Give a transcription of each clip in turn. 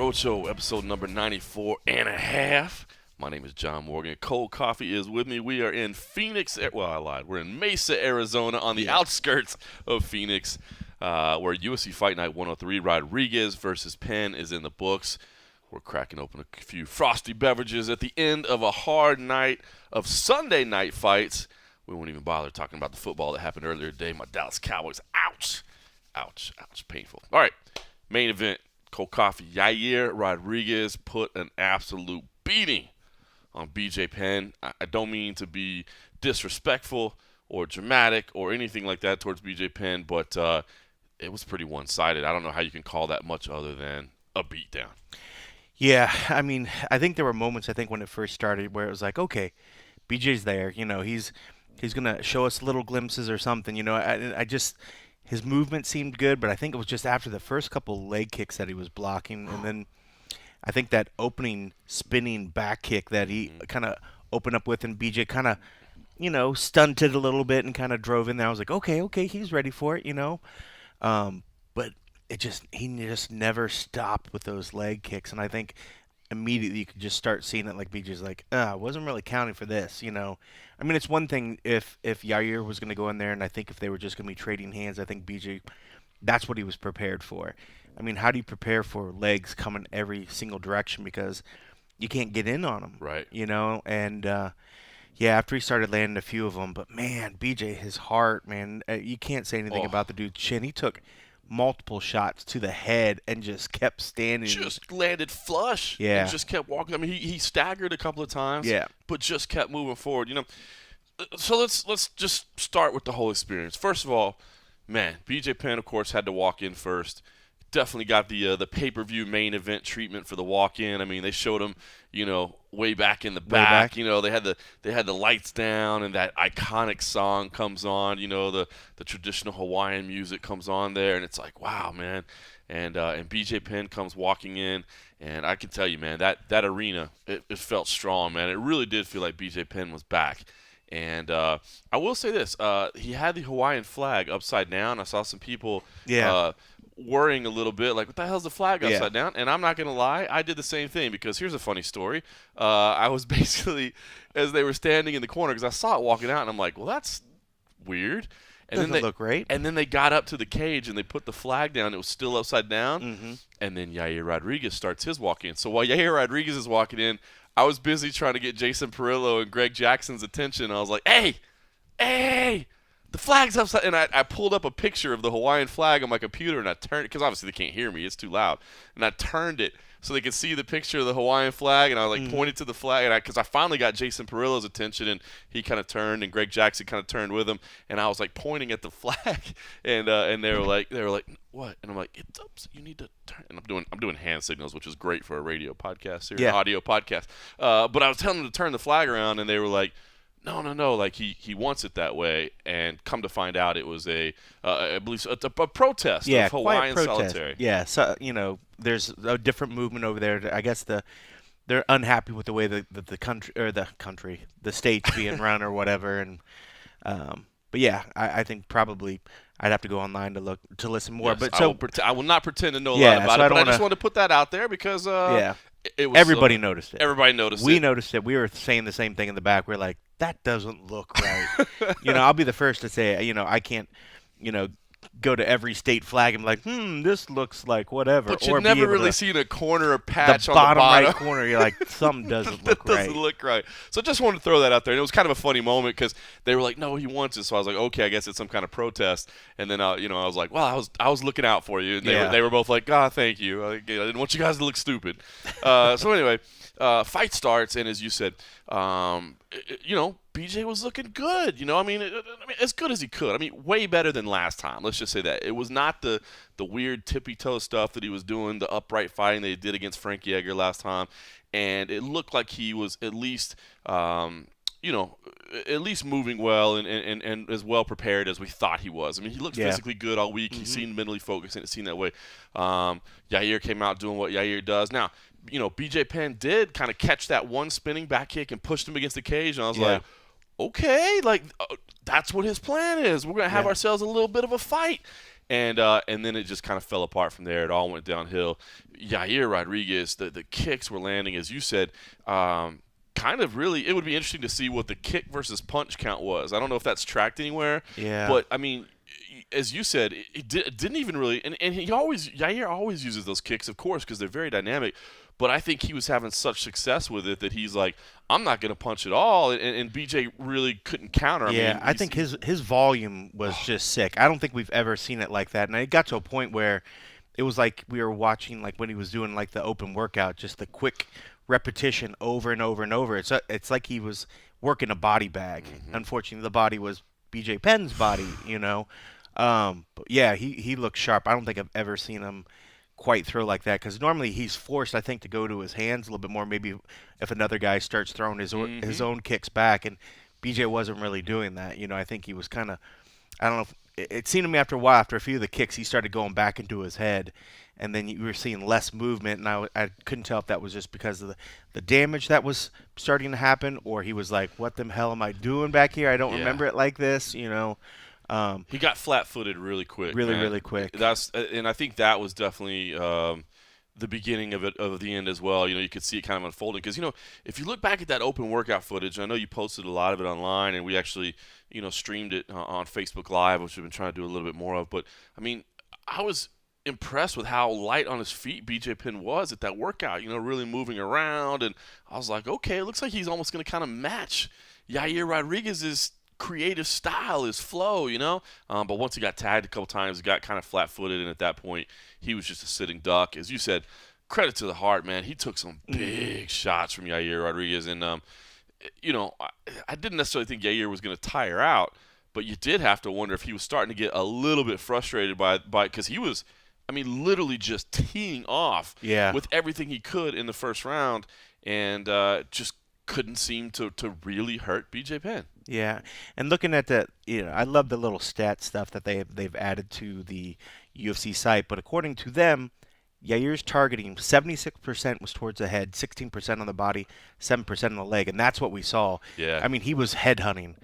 Roadshow, episode number 94 and a half. My name is John Morgan. Cold Coffee is with me. We are in Phoenix. Well, I lied. We're in Mesa, Arizona, on the outskirts of Phoenix, where UFC Fight Night 103, Rodriguez versus Penn, is in the books. We're cracking open a few frosty beverages at the end of a hard night of Sunday night fights. We won't even bother talking about the football that happened earlier today. My Dallas Cowboys. Ouch. Ouch. Ouch. Painful. All right. Main event. Cold Coffee. Yair Rodriguez put an absolute beating on BJ Penn. I don't mean to be disrespectful or dramatic or anything like that towards BJ Penn, but it was pretty one-sided. I don't know how you can call that much other than a beatdown. Yeah, I mean, I think there were moments, when it first started where it was like, okay, BJ's there. He's going to show us little glimpses or something. I just – his movement seemed good, but I think it was just after the first couple leg kicks that he was blocking. And then I think that opening spinning back kick that he kind of opened up with, and BJ kind of, stunted a little bit and kind of drove in there. I was like, okay, he's ready for it, But he just never stopped with those leg kicks. And I think immediately you could just start seeing it, like BJ's like, I wasn't really counting for this, I mean, it's one thing if Yair was going to go in there, and I think if they were just going to be trading hands, I think BJ, that's what he was prepared for. I mean, how do you prepare for legs coming every single direction, because you can't get in on them, right? And after he started landing a few of them, but man, BJ, his heart, man, you can't say anything about the dude's chin. He took multiple shots to the head and just kept standing. Just landed flush. Yeah. And just kept walking. I mean, he staggered a couple of times. Yeah. But just kept moving forward. So let's just start with the whole experience. First of all, man, BJ Penn, of course, had to walk in first. Definitely got the pay-per-view main event treatment for the walk-in. I mean, they showed him, way back in the back. They had the lights down, and that iconic song comes on. The traditional Hawaiian music comes on there, and it's like, wow, man. And BJ Penn comes walking in, and I can tell you, man, that arena, it felt strong, man. It really did feel like BJ Penn was back. And I will say this, he had the Hawaiian flag upside down. I saw some people worrying a little bit, like, what the hell's the flag upside down? And I'm not going to lie, I did the same thing, because here's a funny story. I was basically, as they were standing in the corner, because I saw it walking out, and I'm like, well, that's weird. And Doesn't then look right. And then they got up to the cage, and they put the flag down. It was still upside down. Mm-hmm. And then Yair Rodriguez starts his walk in. So while Yair Rodriguez is walking in, I was busy trying to get Jason Perillo and Greg Jackson's attention. I was like, hey, the flag's upside. And I pulled up a picture of the Hawaiian flag on my computer, and I turned it, because obviously they can't hear me. It's too loud. And I turned it so they could see the picture of the Hawaiian flag, and I pointed to the flag, and because I finally got Jason Perillo's attention, and he kind of turned, and Greg Jackson kind of turned with him, and I was like pointing at the flag, and they were like, what? And I'm like, it's up. So you need to turn. And I'm doing hand signals, which is great for a radio podcast or an audio podcast. But I was telling them to turn the flag around, and they were like, no, like he wants it that way. And come to find out, it was I believe a protest of Hawaiian solitary. Yeah, so there's a different movement over there. I guess they're unhappy with the way the state's being run or whatever. And but yeah, I think probably I'd have to go online to listen more. Yes, but I will not pretend to know a lot about it. But I just want to put that out there because it was everybody noticed it. Everybody noticed it. We noticed it. We were saying the same thing in the back. We're like, that doesn't look right. I'll be the first to say, I can't, go to every state flag and be like, this looks like whatever. But you've never really seen a corner patch the on the bottom right corner. You're like, something doesn't look right. Doesn't look right. So I just wanted to throw that out there. And it was kind of a funny moment because they were like, no, he wants it. So I was like, okay, I guess it's some kind of protest. And then, I was like, well, I was looking out for you. And they were both like, thank you. I didn't want you guys to look stupid. So anyway, fight starts. And as you said, BJ was looking good. I mean, as good as he could. I mean, way better than last time. Let's just say that. It was not the weird tippy-toe stuff that he was doing, the upright fighting that he did against Frankie Edgar last time. And it looked like he was at least, at least moving well and as well prepared as we thought he was. I mean, he looked physically good all week. Mm-hmm. He seemed mentally focused, and it seemed that way. Yair came out doing what Yair does. Now, BJ Penn did kind of catch that one spinning back kick and pushed him against the cage, and I was like, okay, that's what his plan is. We're going to have ourselves a little bit of a fight. And then it just kind of fell apart from there. It all went downhill. Yair Rodriguez, the kicks were landing, as you said. Kind of really, it would be interesting to see what the kick versus punch count was. I don't know if that's tracked anywhere. Yeah. But I mean, as you said, it didn't even really. And Yair always uses those kicks, of course, because they're very dynamic. But I think he was having such success with it that he's like, I'm not going to punch at all. And BJ really couldn't counter. Yeah, I think his volume was just sick. I don't think we've ever seen it like that. And it got to a point where it was like we were watching like when he was doing like the open workout, just the quick repetition over and over and over. It's like he was working a body bag. Mm-hmm. Unfortunately, the body was BJ Penn's body, you know. But yeah, he looked sharp. I don't think I've ever seen him quite throw like that because normally he's forced, I think, to go to his hands a little bit more. Maybe if another guy starts throwing his own kicks back, and BJ wasn't really doing that. You know, I think he was kind of, I don't know. It seemed to me after a while, after a few of the kicks, he started going back into his head, and then you were seeing less movement. And I couldn't tell if that was just because of the damage that was starting to happen, or he was like, "What the hell am I doing back here? I don't remember it like this," you know. He got flat-footed really quick. Really quick. And I think that was definitely the beginning of the end as well. You know, you could see it kind of unfolding because if you look back at that open workout footage, I know you posted a lot of it online, and we actually streamed it on Facebook Live, which we've been trying to do a little bit more of. But I mean, I was impressed with how light on his feet BJ Penn was at that workout. Really moving around, and I was like, okay, it looks like he's almost going to kind of match Yair Rodriguez's creative style, his flow, but once he got tagged a couple times, he got kind of flat-footed, and at that point, he was just a sitting duck. As you said, credit to the heart, man. He took some big shots from Yair Rodriguez, and I didn't necessarily think Yair was going to tire out, but you did have to wonder if he was starting to get a little bit frustrated by because he was, literally just teeing off with everything he could in the first round, and just couldn't seem to really hurt BJ Penn. Yeah, and looking at the, I love the little stat stuff that they've added to the UFC site. But according to them, Yair's targeting 76% was towards the head, 16% on the body, 7% on the leg, and that's what we saw. Yeah, he was head hunting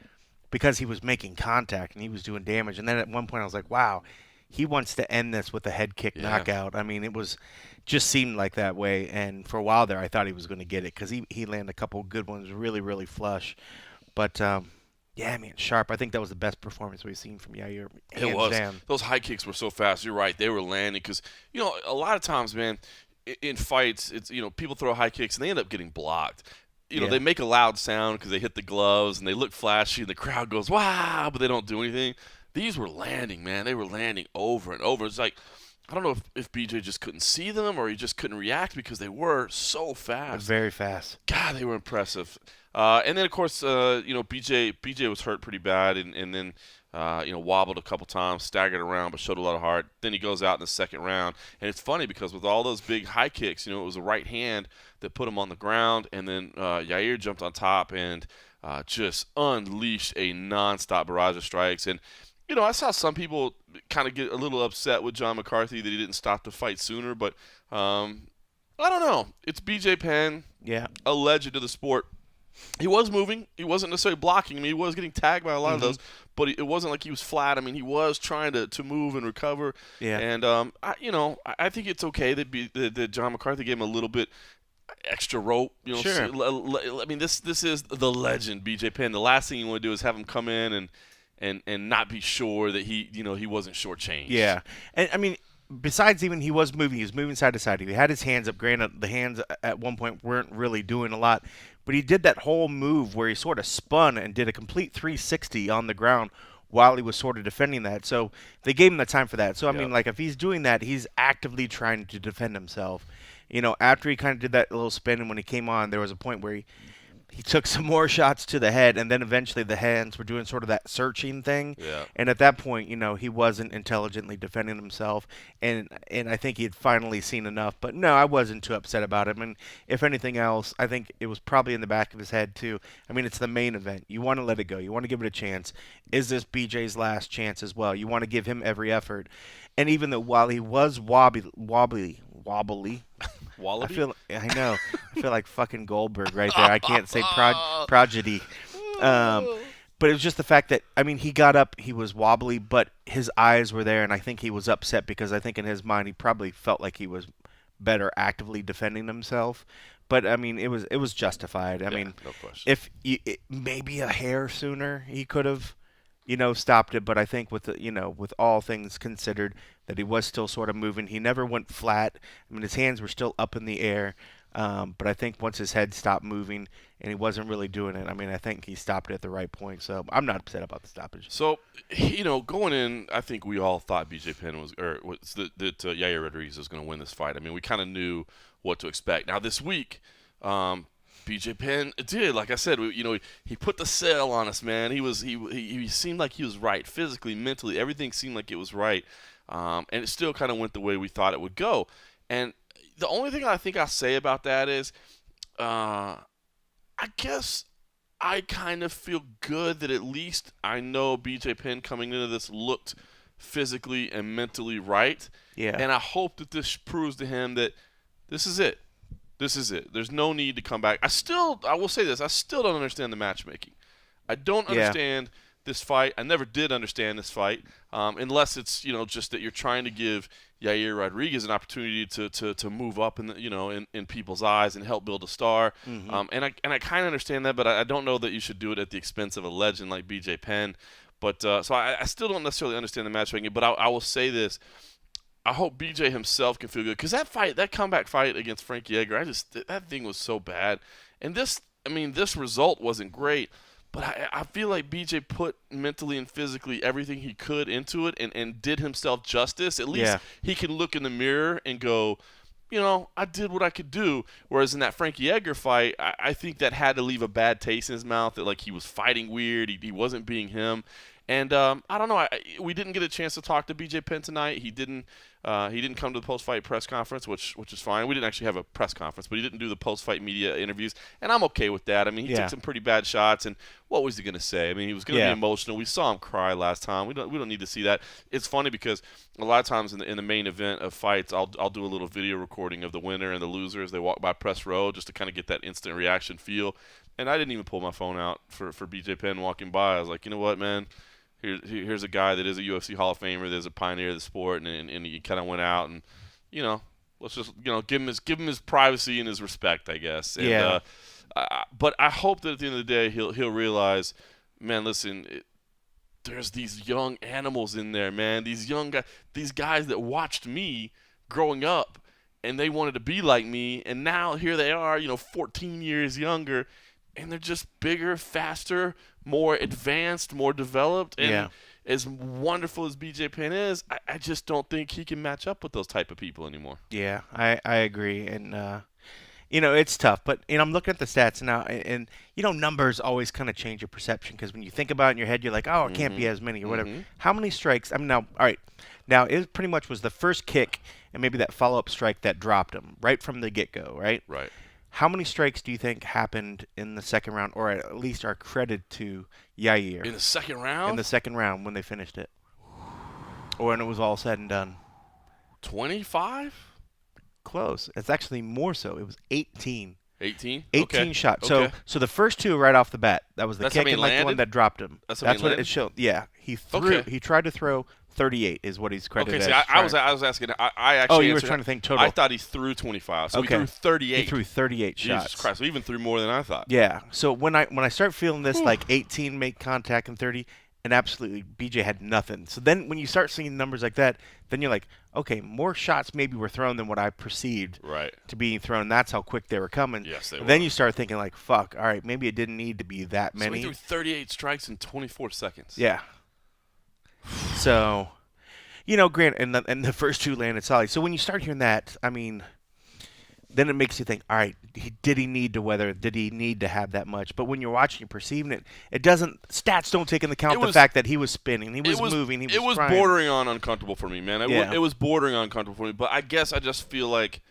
because he was making contact and he was doing damage. And then at one point, I was like, wow, he wants to end this with a head kick knockout. It was just seemed like that way. And for a while there, I thought he was going to get it because he landed a couple good ones, really, really flush. But, sharp. I think that was the best performance we've seen from Yair. It was. Those high kicks were so fast. You're right. They were landing because, a lot of times, man, in fights, it's people throw high kicks and they end up getting blocked. They make a loud sound because they hit the gloves and they look flashy and the crowd goes, wow, but they don't do anything. These were landing, man. They were landing over and over. It's like, I don't know if BJ just couldn't see them or he just couldn't react because they were so fast. Very fast. God, they were impressive. And then, of course, BJ was hurt pretty bad and then, wobbled a couple times, staggered around, but showed a lot of heart. Then he goes out in the second round. And it's funny because with all those big high kicks, it was a right hand that put him on the ground. And then Yair jumped on top and just unleashed a nonstop barrage of strikes. And, I saw some people kind of get a little upset with John McCarthy that he didn't stop the fight sooner. But I don't know. It's BJ Penn, a legend of the sport. He was moving. He wasn't necessarily blocking. He was getting tagged by a lot of those, but it wasn't like he was flat. He was trying to move and recover. Yeah. And I think it's okay that John McCarthy gave him a little bit extra rope. Sure. This is the legend, BJ Penn. The last thing you want to do is have him come in and not be sure that he wasn't shortchanged. Yeah, and besides even he was moving side to side. He had his hands up. Granted, the hands at one point weren't really doing a lot, but he did that whole move where he sort of spun and did a complete 360 on the ground while he was sort of defending that. So they gave him the time for that. So if he's doing that, he's actively trying to defend himself. After he kind of did that little spin, and when he came on, there was a point where he took some more shots to the head, and then eventually the hands were doing sort of that searching thing. Yeah. And at that point, he wasn't intelligently defending himself, and I think he had finally seen enough. But no, I wasn't too upset about him. And if anything else, I think it was probably in the back of his head too. It's the main event. You want to let it go. You want to give it a chance. Is this BJ's last chance as well? You want to give him every effort. And even though while he was wobbly. Wallaby? I know. I feel like fucking Goldberg right there. I can't say prodigy. But it was just the fact that, I mean, he got up, he was wobbly, but his eyes were there, and I think he was upset because I think in his mind he probably felt like he was better actively defending himself. But I mean, it was justified. I mean, no question. if maybe a hair sooner he could have, stopped it. But I think with with all things considered, that he was still sort of moving. He never went flat. I mean, his hands were still up in the air. But I think once his head stopped moving and he wasn't really doing it, I mean, I think he stopped it at the right point. So I'm not upset about the stoppage. So, going in, I think we all thought BJ Penn that Yair Rodriguez was going to win this fight. I mean, we kind of knew what to expect. Now this week, BJ Penn did, like I said, he put the sale on us, man. He seemed like he was right physically, mentally, everything seemed like it was right, and it still kind of went the way we thought it would go. And the only thing I think I'll say about that is, I guess I kind of feel good that at least I know BJ Penn coming into this looked physically and mentally right. Yeah. And I hope that this proves to him that this is it. This is it. There's no need to come back. I will say this, I still don't understand the matchmaking. I don't understand this fight. I never did understand this fight, unless it's just that you're trying to give Yair Rodriguez an opportunity to move up in people's eyes and help build a star. Mm-hmm. And I kind of understand that, but I don't know that you should do it at the expense of a legend like BJ Penn. But so I still don't necessarily understand the matchmaking. But I will say this: I hope BJ himself can feel good, because that comeback fight against Frankie Edgar, that thing was so bad. And this result wasn't great. But I feel like BJ put mentally and physically everything he could into it and did himself justice. At least he can look in the mirror and go, I did what I could do. Whereas in that Frankie Edgar fight, I think that had to leave a bad taste in his mouth, that like he was fighting weird. He wasn't being him. And I don't know. We didn't get a chance to talk to BJ Penn tonight. He didn't come to the post-fight press conference, which is fine. We didn't actually have a press conference, but he didn't do the post-fight media interviews, and I'm okay with that. I mean, he took some pretty bad shots, and what was he going to say? I mean, he was going to be emotional. We saw him cry last time. We don't need to see that. It's funny because a lot of times in the main event of fights, I'll do a little video recording of the winner and the loser as they walk by press row, just to kind of get that instant reaction feel. And I didn't even pull my phone out for BJ Penn walking by. I was like, you know what, man? Here's a guy that is a UFC Hall of Famer, that's a pioneer of the sport, and he kind of went out and, let's just give him his privacy and his respect, I guess. And, but I hope that at the end of the day he'll realize, man, listen, there's these young animals in there, man. These young guys, these guys that watched me growing up, and they wanted to be like me, and now here they are, 14 years younger, and they're just bigger, faster, more advanced, more developed. And as wonderful as BJ Penn is, I just don't think he can match up with those type of people anymore. Yeah, I agree. And, it's tough. But, I'm looking at the stats now, and numbers always kind of change your perception, because when you think about it in your head, you're like, oh, it can't be as many or whatever. How many strikes? I mean, now, all right. Now, it pretty much was the first kick and maybe that follow-up strike that dropped him right from the get-go, right? Right. How many strikes do you think happened in the second round, or at least are credited to Yair? In the second round? In the second round when they finished it. Or when it was all said and done. 25? Close. It's actually more so. It was 18. 18? 18 shots. Okay. So the first two right off the bat, that was the kick and the one that dropped him. That's what it showed. Yeah. He threw. Okay. He tried to throw 38 is what he's credited as. Okay, see, I was asking. I actually Oh, you were trying to think total. I thought he threw 25. So he threw 38. He threw 38 shots. Jesus Christ. So he even threw more than I thought. Yeah. So when I start feeling this, like 18 make contact and 30, and absolutely BJ had nothing. So then when you start seeing numbers like that, then you're like, okay, more shots maybe were thrown than what I perceived to be thrown. That's how quick they were coming. Yes, they were. Then you start thinking like, fuck, all right, maybe it didn't need to be that many. So he threw 38 strikes in 24 seconds. Yeah. So, Grant, and the first two landed solid. So when you start hearing that, I mean, then it makes you think, all right, did he need to have that much? But when you're watching, you're perceiving it, stats don't take into account the fact that he was spinning, he was moving, he was It was trying. bordering on uncomfortable for me, man. It was bordering on uncomfortable for me. But I guess I just feel like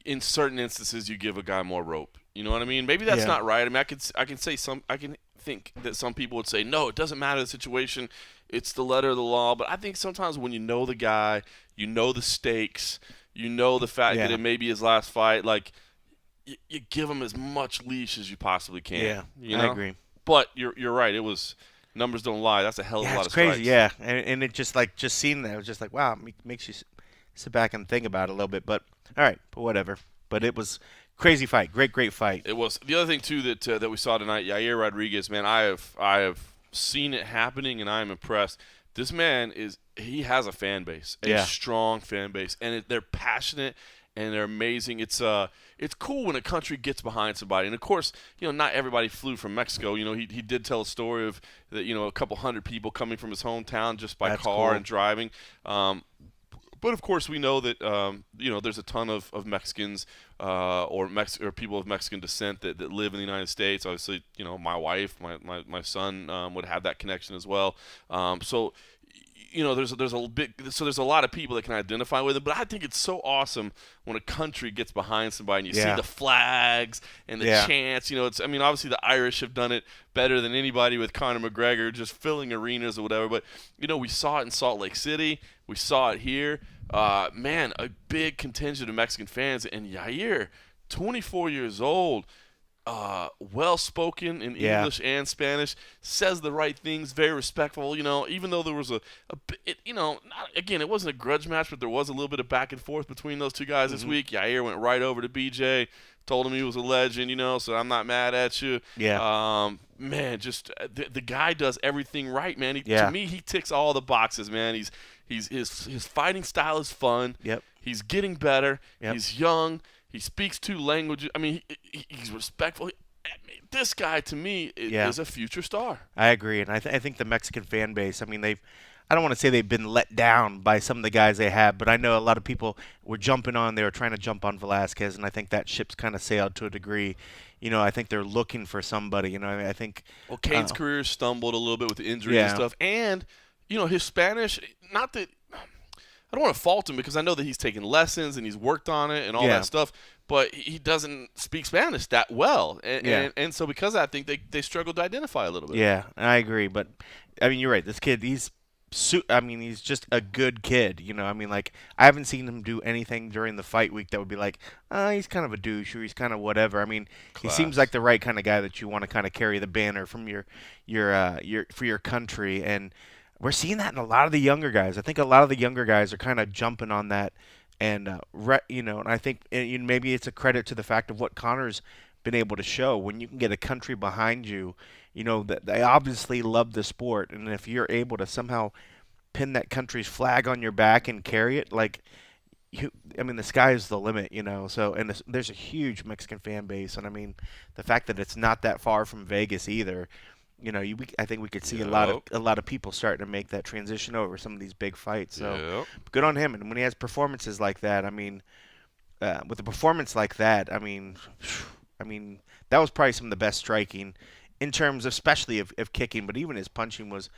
in certain instances you give a guy more rope. You know what I mean? Maybe that's not right. I mean, I can think that some people would say, no, it doesn't matter the situation. It's the letter of the law. But I think sometimes when you know the guy, you know the stakes, you know the fact that it may be his last fight, like you give him as much leash as you possibly can. Yeah, you know? I agree. But you're right. It was numbers don't lie. That's a hell of a Yeah, lot it's of crazy. strikes. Yeah, and it just seeing that, it was just like, wow, makes you sit back and think about it a little bit. But all right, but whatever. But it was crazy fight, great fight. It was. The other thing too that we saw tonight, Yair Rodriguez, man, I have seen it happening, and I am impressed. This man he has a fan base, a strong fan base, and they're passionate and they're amazing. It's cool when a country gets behind somebody, and of course, not everybody flew from Mexico. He did tell a story of that, a couple hundred people coming from his hometown just by That's car cool. and driving. But of course, we know that there's a ton of Mexicans or people of Mexican descent that live in the United States. Obviously, my wife, my son would have that connection as well. So there's a lot of people that can identify with it. But I think it's so awesome when a country gets behind somebody and you see the flags and the chants. Obviously the Irish have done it better than anybody with Conor McGregor, just filling arenas or whatever. But we saw it in Salt Lake City. We saw it here. Man, a big contingent of Mexican fans. And Yair, 24 years old, well-spoken in English and Spanish, says the right things, very respectful. Even though there was again, it wasn't a grudge match, but there was a little bit of back and forth between those two guys this week. Yair went right over to BJ, told him he was a legend, so I'm not mad at you. Yeah. Man, just the guy does everything right, man. To me, he ticks all the boxes, man. His fighting style is fun. Yep. He's getting better. Yep. He's young. He speaks two languages. He's respectful. This guy, to me, is a future star. I agree, and I think the Mexican fan base. I don't want to say they've been let down by some of the guys they have, but I know a lot of people were jumping on. They were trying to jump on Velasquez, and I think that ship's kind of sailed to a degree. I think they're looking for somebody. I think. Well, Cane's career stumbled a little bit with the injuries and stuff, and his Spanish. Not that I don't want to fault him because I know that he's taken lessons and he's worked on it and all that stuff, but he doesn't speak Spanish that well, and so because of that, I think they struggled to identify a little bit. Yeah, I agree, but you're right. This kid, he's just a good kid. I haven't seen him do anything during the fight week that would be like, he's kind of a douche or he's kind of whatever. He seems like the right kind of guy that you want to kind of carry the banner from your for your country, and we're seeing that in a lot of the younger guys. I think a lot of the younger guys are kind of jumping on that, and and I think maybe it's a credit to the fact of what Conor's been able to show. When you can get a country behind you, that they obviously love the sport, and if you're able to somehow pin that country's flag on your back and carry it, the sky is the limit, So, and there's a huge Mexican fan base, and the fact that it's not that far from Vegas either. I think we could see a lot of people starting to make that transition over some of these big fights. So good on him. And when he has performances like that, with a performance like that, that was probably some of the best striking in terms, especially of kicking. But even his punching was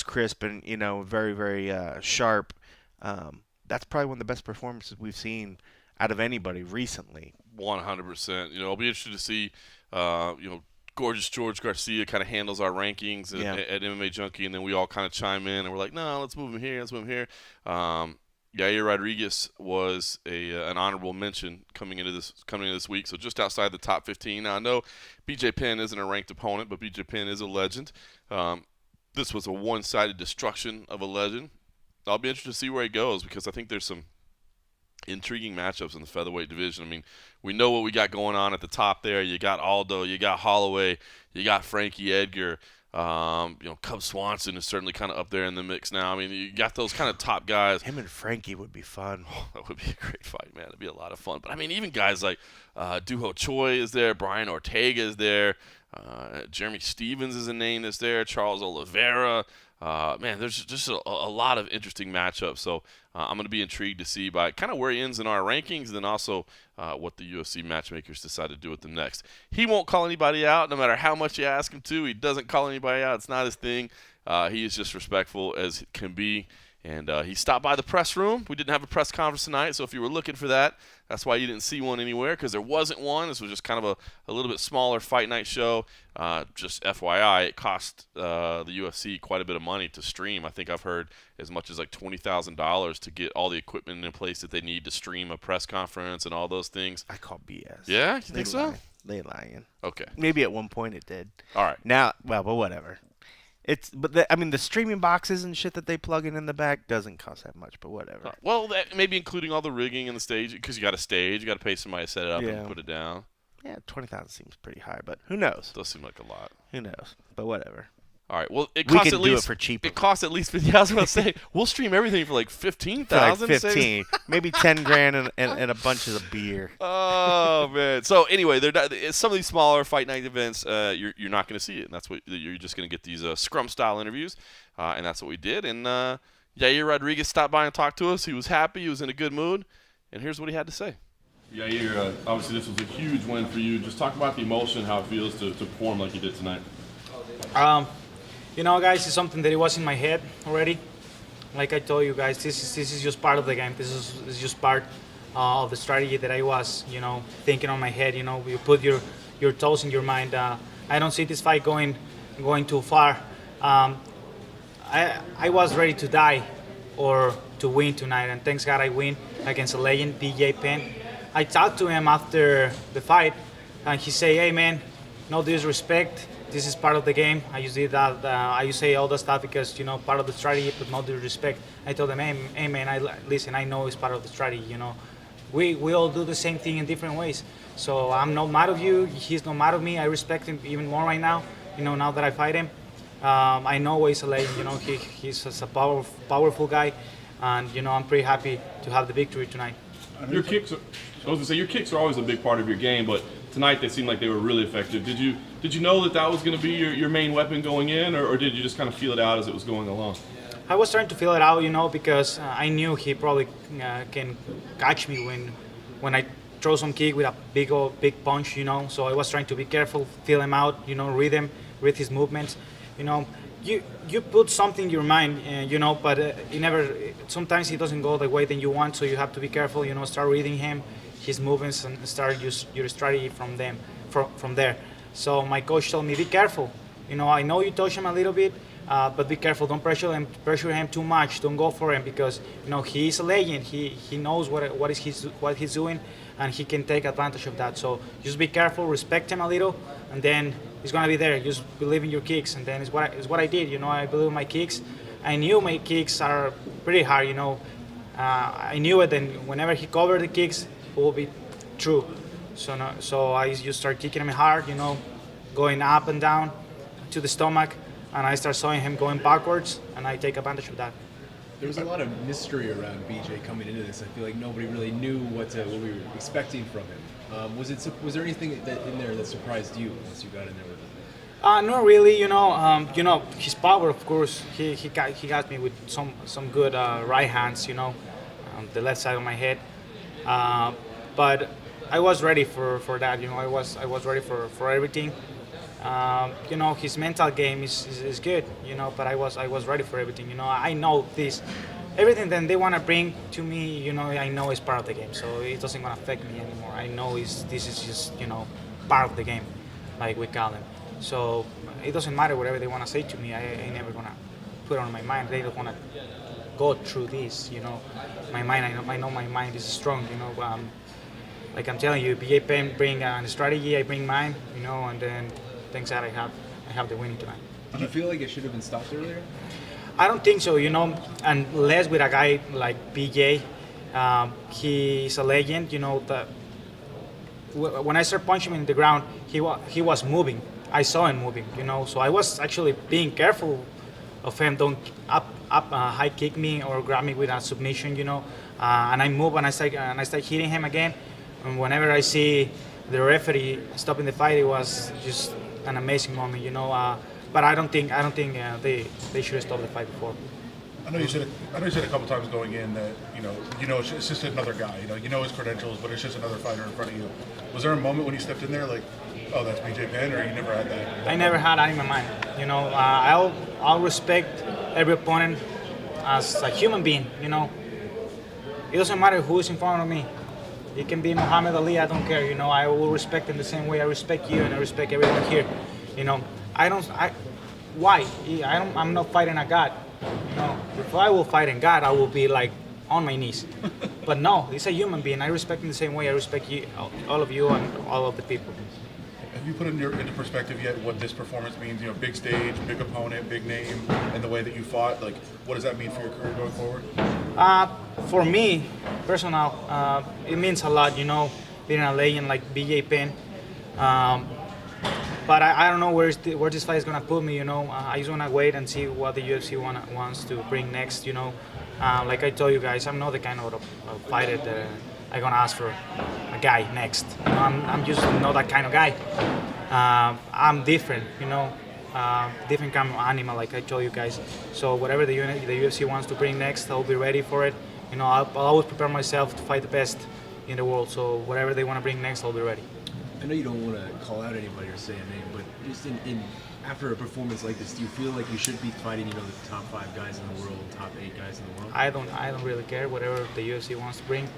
crisp and very very sharp. That's probably one of the best performances we've seen out of anybody recently. 100%. I'll be interested to see. Gorgeous George Garcia kind of handles our rankings at MMA Junkie, and then we all kind of chime in, and we're like, no, let's move him here, Yair Rodriguez was an honorable mention coming into this week, so just outside the top 15. Now, I know BJ Penn isn't a ranked opponent, but BJ Penn is a legend. This was a one-sided destruction of a legend. I'll be interested to see where he goes because I think there's some intriguing matchups in the featherweight division. We know what we got going on at the top there. You got Aldo, you got Holloway, you got Frankie Edgar. Cub Swanson is certainly kind of up there in the mix now. You got those kind of top guys. Him and Frankie would be fun. Oh, that would be a great fight, man. It'd be a lot of fun. But even guys like Duho Choi is there, Brian Ortega is there, Jeremy Stevens is a name that's there, Charles Oliveira. Man, there's just a lot of interesting matchups. So I'm going to be intrigued to see by kind of where he ends in our rankings, and then also what the UFC matchmakers decide to do with them next. He won't call anybody out, no matter how much you ask him to. He doesn't call anybody out. It's not his thing. He is just respectful as can be. And he stopped by the press room. We didn't have a press conference tonight, so if you were looking for that, that's why you didn't see one anywhere, because there wasn't one. This was just kind of a little bit smaller fight night show. Just FYI, it cost the UFC quite a bit of money to stream. I think I've heard as much as like $20,000 to get all the equipment in place that they need to stream a press conference and all those things. I call BS. Yeah? You think so? They lying. Okay. Maybe at one point it did. All right. Now, but whatever. I mean, the streaming boxes and shit that they plug in the back doesn't cost that much, but whatever. Well, maybe including all the rigging and the stage, because you got a stage, you got to pay somebody to set it up Yeah. and put it down. Yeah, 20,000 seems pretty high, but who knows? Does seem like a lot. Who knows? But whatever. All right. Well, it We costs can at do least it for cheaper. It costs at least. Yeah, I was going to say we'll stream everything for like 15,000. For like 15, maybe 10 grand and a bunch of beer. Oh man. So anyway, some of these smaller fight night events, you're not going to see it. And that's what you're just going to get these scrum style interviews, and that's what we did. And Yair Rodriguez stopped by and talked to us. He was happy. He was in a good mood, and here's what he had to say. Yair, obviously this was a huge win for you. Just talk about the emotion, how it feels to perform like you did tonight. You know, guys, it's something that it was in my head already. Like I told you guys, this is just part of the game. This is just part of the strategy that I was, thinking on my head. You put your toes in your mind. I don't see this fight going too far. I was ready to die or to win tonight, and thanks God I win against a legend, BJ Penn. I talked to him after the fight, and he said, "Hey man, no disrespect. This is part of the game." I used that. I used to say all that stuff because part of the strategy, but no disrespect. I told him, "Hey man, listen. I know it's part of the strategy. We all do the same thing in different ways. So I'm not mad of you. He's not mad of me. I respect him even more right now. Now that I fight him, I know he's a legend. He's a powerful guy, and I'm pretty happy to have the victory tonight." Your kicks are always a big part of your game, but tonight they seemed like they were really effective. Did you know that was going to be your main weapon going in, or did you just kind of feel it out as it was going along? I was trying to feel it out, because I knew he probably can catch me when I throw some kick with a big punch, So I was trying to be careful, feel him out, read his movements, You put something in your mind, but it never. Sometimes it doesn't go the way that you want, so you have to be careful. Start reading him, his movements, and start your strategy from there. So my coach told me, be careful. I know you touch him a little bit, but be careful. Don't pressure him too much. Don't go for him because he is a legend. He knows what he's doing, and he can take advantage of that. So just be careful, respect him a little, and then he's gonna be there. Just believe in your kicks, and then it's what I did. I believe in my kicks. I knew my kicks are pretty hard. I knew it, and whenever he covered the kicks, it will be true. So I just start kicking him hard, going up and down to the stomach, and I start showing him going backwards, and I take advantage of that. There was a lot of mystery around BJ coming into this. I feel like nobody really knew what we were expecting from him. Was there anything in there that surprised you once you got in there with him? Not really, his power, of course. He got me with some good right hands, on the left side of my head. But I was ready for that, I was ready for everything. His mental game is good, but I was ready for everything. I know this. Everything that they want to bring to me, I know is part of the game, so it doesn't going to affect me anymore. I know this is just, part of the game, like we call them. So it doesn't matter whatever they want to say to me. I never going to put it on my mind. They don't want to go through this, My mind, I know my mind is strong, like I'm telling you, BJ Penn bring a strategy, I bring mine, and then thanks that I have the winning tonight. Did you feel like it should have been stopped earlier? I don't think so, unless with a guy like BJ, he's a legend, when I started punching him in the ground, he was moving. I saw him moving, so I was actually being careful of him. Don't high kick me or grab me with a submission, and I move and I start hitting him again. And whenever I see the referee stopping the fight, it was just an amazing moment, But I don't think they should have stopped the fight before. I know you said a couple times going in that it's just another guy. His credentials, but it's just another fighter in front of you. Was there a moment when you stepped in there like, oh, that's BJ Penn, or you never had that? I never had that in my mind. I'll respect every opponent as a human being. It doesn't matter who is in front of me. It can be Muhammad Ali. I don't care. I will respect him the same way I respect you and I respect everyone here. Why? I'm not fighting a god. If I will fight a god, I will be like on my knees. But no, he's a human being. I respect him the same way I respect you, all of you, and all of the people. Have you put into perspective yet what this performance means? You know, big stage, big opponent, big name, and the way that you fought. Like, what does that mean for your career going forward? For me, personal, it means a lot. You know, being a legend like BJ Penn. But I don't know where this fight is gonna put me. You know, I just wanna wait and see what the UFC wants to bring next. You know, like I told you guys, I'm not the kind of fighter that I'm gonna ask for a guy next. You know, I'm just not that kind of guy. I'm different. You know, different kind of animal, like I told you guys. So whatever the UFC wants to bring next, I'll be ready for it. You know, I'll always prepare myself to fight the best in the world. So whatever they want to bring next, I'll be ready. I know you don't want to call out anybody or say a name, but just in after a performance like this, do you feel like you should be fighting, the top 5 guys in the world, top 8 guys in the world? I don't really care. Whatever the UFC wants to bring,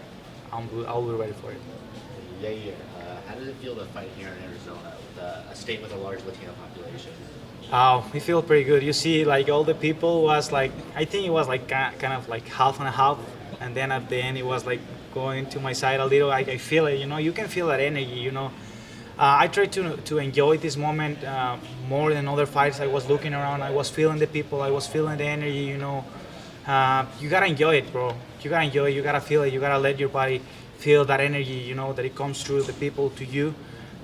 I'll be ready for it. Yair, how does it feel to fight here in Arizona, with a state with a large Latino population? Oh, it feels pretty good. You see, like all the people was like, I think it was like kind of like half and a half, and then at the end it was like going to my side a little. I feel it, you can feel that energy, I tried to enjoy this moment more than other fights. I was looking around, I was feeling the people, I was feeling the energy, you gotta enjoy it, bro. You gotta enjoy it, you gotta feel it, you gotta let your body feel that energy, that it comes through the people to you,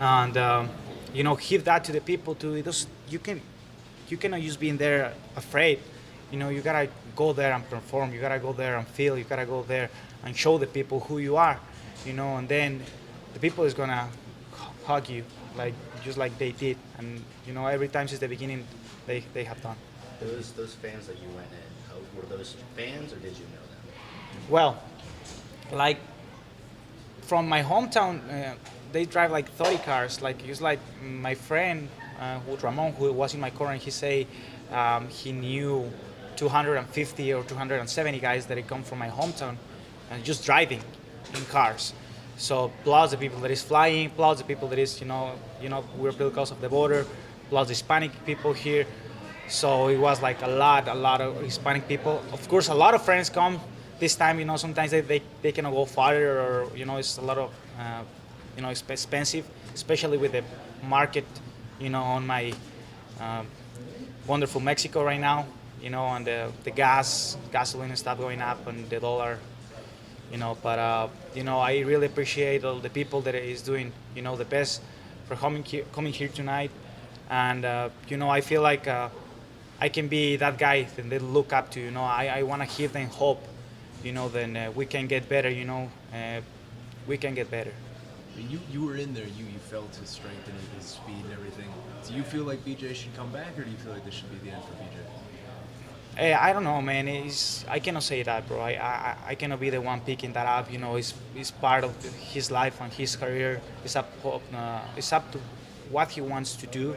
and give that to the people too. You cannot just be in there afraid. You gotta go there and perform. You gotta go there and feel. You gotta go there and show the people who you are. And then the people is gonna hug you just like they did. And every time since the beginning, they have done. Those fans that you went in, were those fans or did you know them? Well, like from my hometown, they drive like 30 cars. Like it's like my friend, Ramon, who was in my corner, he say he knew 250 or 270 guys that come from my hometown and just driving in cars. So plus the people that is flying, plus the people that is, we're built because of the border, plus the Hispanic people here. So it was like a lot of Hispanic people. Of course, a lot of friends come this time, sometimes they cannot go farther, or, it's a lot of, it's expensive, especially with the market, on my wonderful Mexico right now, and the gasoline and stuff going up, and the dollar, but I really appreciate all the people that is doing, the best for coming here tonight, and I feel like I can be that guy that they look up to. I want to give them hope, then we can get better. We can get better. You were in there. You felt his strength and his speed and everything. Do you feel like BJ should come back, or do you feel like this should be the end for BJ? I don't know, man. I cannot say that, bro. I cannot be the one picking that up. It's part of his life and his career. It's up to what he wants to do.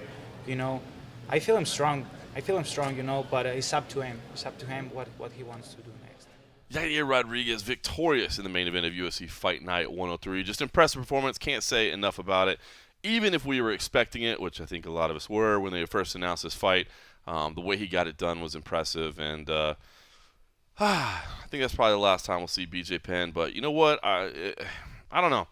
I feel him strong. But it's up to him. It's up to him what he wants to do next. Yair Rodriguez victorious in the main event of UFC Fight Night 103. Just impressive performance. Can't say enough about it. Even if we were expecting it, which I think a lot of us were when they first announced this fight, the way he got it done was impressive. And I think that's probably the last time we'll see BJ Penn. But you know what? I don't know.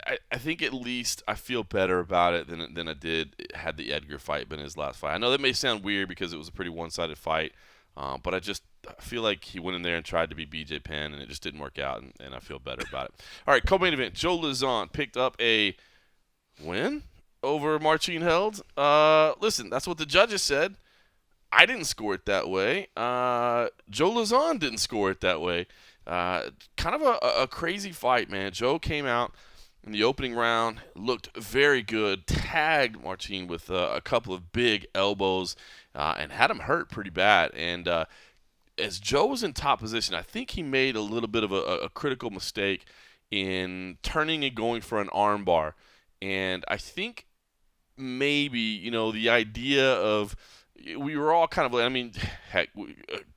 I think at least I feel better about it than I did had the Edgar fight been his last fight. I know that may sound weird because it was a pretty one-sided fight, but I feel like he went in there and tried to be BJ Penn, and it just didn't work out, and I feel better about it. All right, co-main event. Joe Lauzon picked up a win over Marcin Held. Listen, that's what the judges said. I didn't score it that way. Joe Lauzon didn't score it that way. Kind of a crazy fight, man. Joe came out in the opening round, looked very good, tagged Marcin with a couple of big elbows, and had him hurt pretty bad. And as Joe was in top position, I think he made a little bit of a critical mistake in turning and going for an arm bar. And I think maybe, the idea of, we were all kind of like, I mean, heck,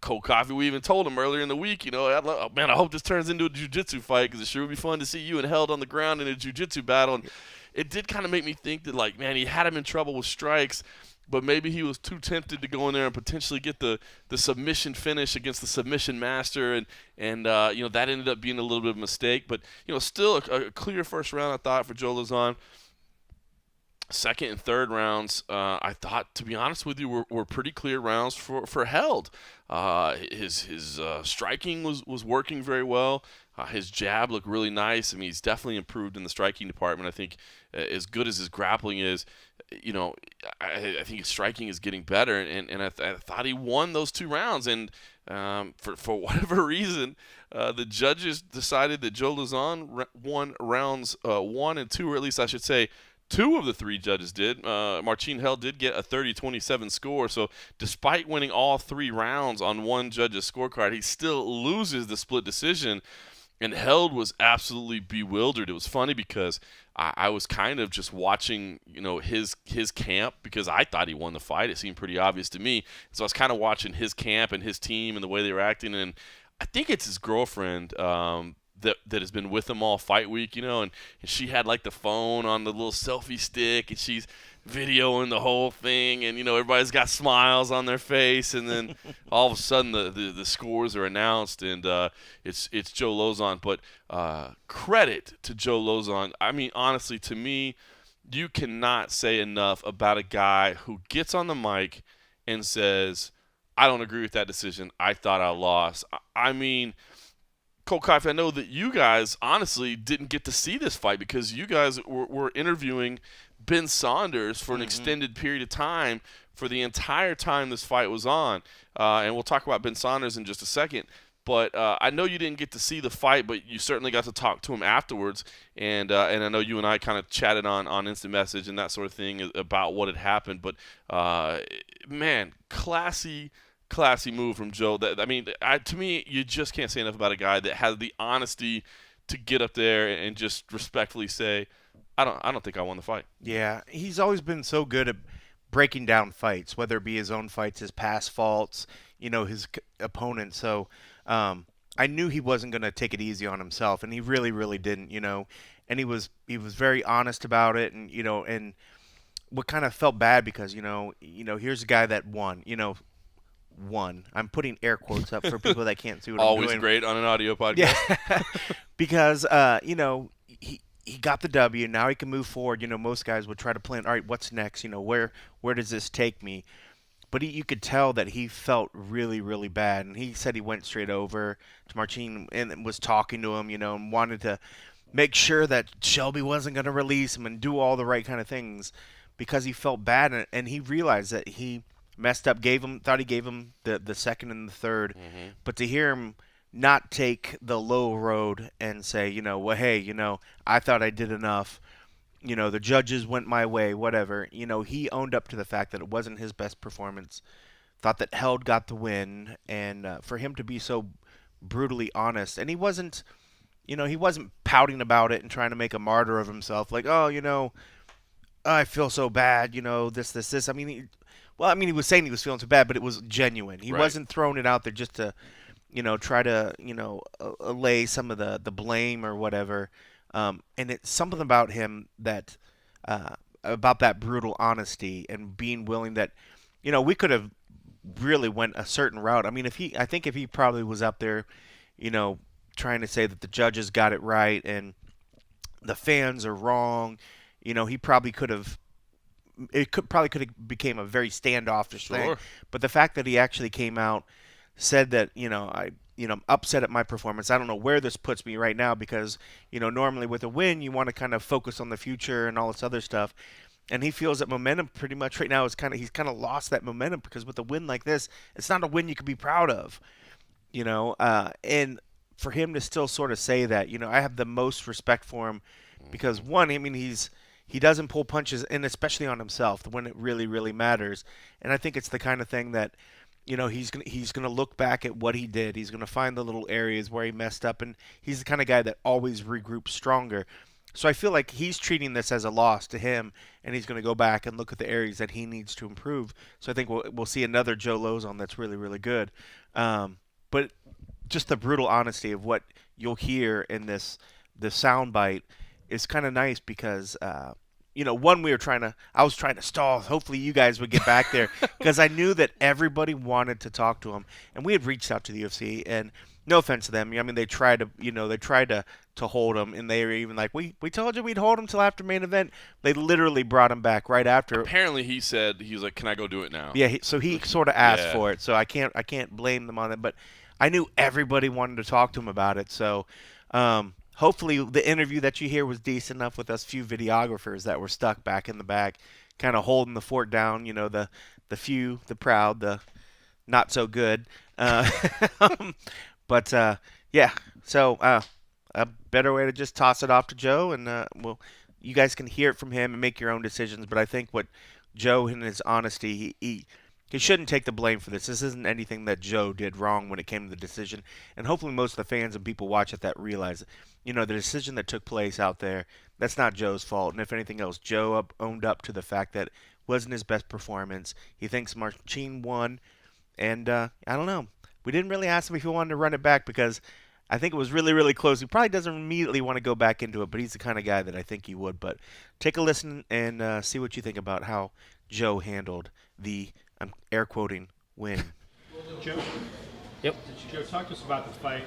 Cole Coffey, we even told him earlier in the week, man, I hope this turns into a jiu-jitsu fight, because it sure would be fun to see you and Held on the ground in a jiu-jitsu battle. And it did kind of make me think that, like, man, he had him in trouble with strikes, but maybe he was too tempted to go in there and potentially get the submission finish against the submission master, and that ended up being a little bit of a mistake. But, still a clear first round, I thought, for Joe Lauzon. second and third rounds, I thought, to be honest with you, were pretty clear rounds for Held. His striking was working very well. His jab looked really nice. I mean, he's definitely improved in the striking department. I think as good as his grappling is, I think his striking is getting better, and I thought he won those 2 rounds. And for whatever reason, the judges decided that Joe Lauzon won rounds 1 and 2, or at least I should say 2 of the 3 judges did. Marcin Held did get a 30-27 score, so despite winning all 3 rounds on one judge's scorecard, he still loses the split decision. And Held was absolutely bewildered. It was funny because I was kind of just watching, his camp, because I thought he won the fight. It seemed pretty obvious to me. So I was kind of watching his camp and his team and the way they were acting. And I think it's his girlfriend that has been with him all fight week, and she had like the phone on the little selfie stick, and she's videoing the whole thing, and everybody's got smiles on their face, and then all of a sudden the scores are announced, and it's Joe Lauzon. But credit to Joe Lauzon. I mean, honestly, to me, you cannot say enough about a guy who gets on the mic and says, I don't agree with that decision. I thought I lost. I mean, Cole Kife, I know that you guys honestly didn't get to see this fight because you guys were interviewing Ben Saunders for an extended period of time for the entire time this fight was on. And we'll talk about Ben Saunders in just a second. But I know you didn't get to see the fight, but you certainly got to talk to him afterwards. And I know you and I kind of chatted on instant message and that sort of thing about what had happened. But, man, classy move from Joe. To me, you just can't say enough about a guy that has the honesty to get up there and just respectfully say, I don't think I won the fight. Yeah, he's always been so good at breaking down fights, whether it be his own fights, his past faults, his opponents. So I knew he wasn't going to take it easy on himself, and he really, really didn't. And he was very honest about it, and and what kind of felt bad because here's a guy that won. Won. I'm putting air quotes up for people that can't see what I'm doing. Always great on an audio podcast. Yeah, because he got the W. Now he can move forward. Most guys would try to plan. All right, what's next? Where does this take me? But you could tell that he felt really, really bad, and he said he went straight over to Marcin and was talking to him, and wanted to make sure that Shelby wasn't going to release him and do all the right kind of things because he felt bad, and he realized that he messed up, thought he gave him the second and the third, but to hear him not take the low road and say, well, hey, I thought I did enough, the judges went my way, whatever, he owned up to the fact that it wasn't his best performance, thought that Held got the win, and for him to be so brutally honest, and he wasn't pouting about it and trying to make a martyr of himself, like, oh, I feel so bad, this. I mean, he was saying he was feeling so bad, but it was genuine. He wasn't throwing it out there just to, try to, allay some of the blame or whatever. And it's something about him that, about that brutal honesty and being willing that, we could have really went a certain route. I mean, I think if he probably was up there, trying to say that the judges got it right and the fans are wrong, he probably could have. Probably could have became a very standoffish thing, but the fact that he actually came out, said that I'm upset at my performance. I don't know where this puts me right now because normally with a win you want to kind of focus on the future and all this other stuff, and he feels that momentum pretty much right now is he's kind of lost that momentum because with a win like this, it's not a win you can be proud of, and for him to still sort of say that, I have the most respect for him because one, I mean he doesn't pull punches, and especially on himself when it really, really matters. And I think it's the kind of thing that, he's gonna look back at what he did. He's gonna find the little areas where he messed up, and he's the kind of guy that always regroups stronger. So I feel like he's treating this as a loss to him, and he's gonna go back and look at the areas that he needs to improve. So I think we'll see another Joe Lauzon that's really, really good. But just the brutal honesty of what you'll hear in the soundbite is kind of nice because, one, I was trying to stall. Hopefully you guys would get back there because I knew that everybody wanted to talk to him. And we had reached out to the UFC, and no offense to them. I mean, they tried to hold him, and they were even like, we told you we'd hold him till after main event. They literally brought him back right after. Apparently, he was like, "Can I go do it now?" Yeah, so he sort of asked Yeah. for it. So I can't blame them on it. But I knew everybody wanted to talk to him about it. So hopefully the interview that you hear was decent enough with us few videographers that were stuck back in the back, kind of holding the fort down. The few, the proud, the not so good. But yeah, so a better way to just toss it off to Joe, and you guys can hear it from him and make your own decisions. But I think what Joe, in his honesty, he shouldn't take the blame for this. This isn't anything that Joe did wrong when it came to the decision. And hopefully most of the fans and people watch it that realize, the decision that took place out there, that's not Joe's fault. And if anything else, Joe owned up to the fact that it wasn't his best performance. He thinks Marcin won. And I don't know. We didn't really ask him if he wanted to run it back because I think it was really, really close. He probably doesn't immediately want to go back into it, but he's the kind of guy that I think he would. But take a listen and see what you think about how Joe handled the, I'm air quoting, win. Joe? Yep. Joe, talk to us about the fight.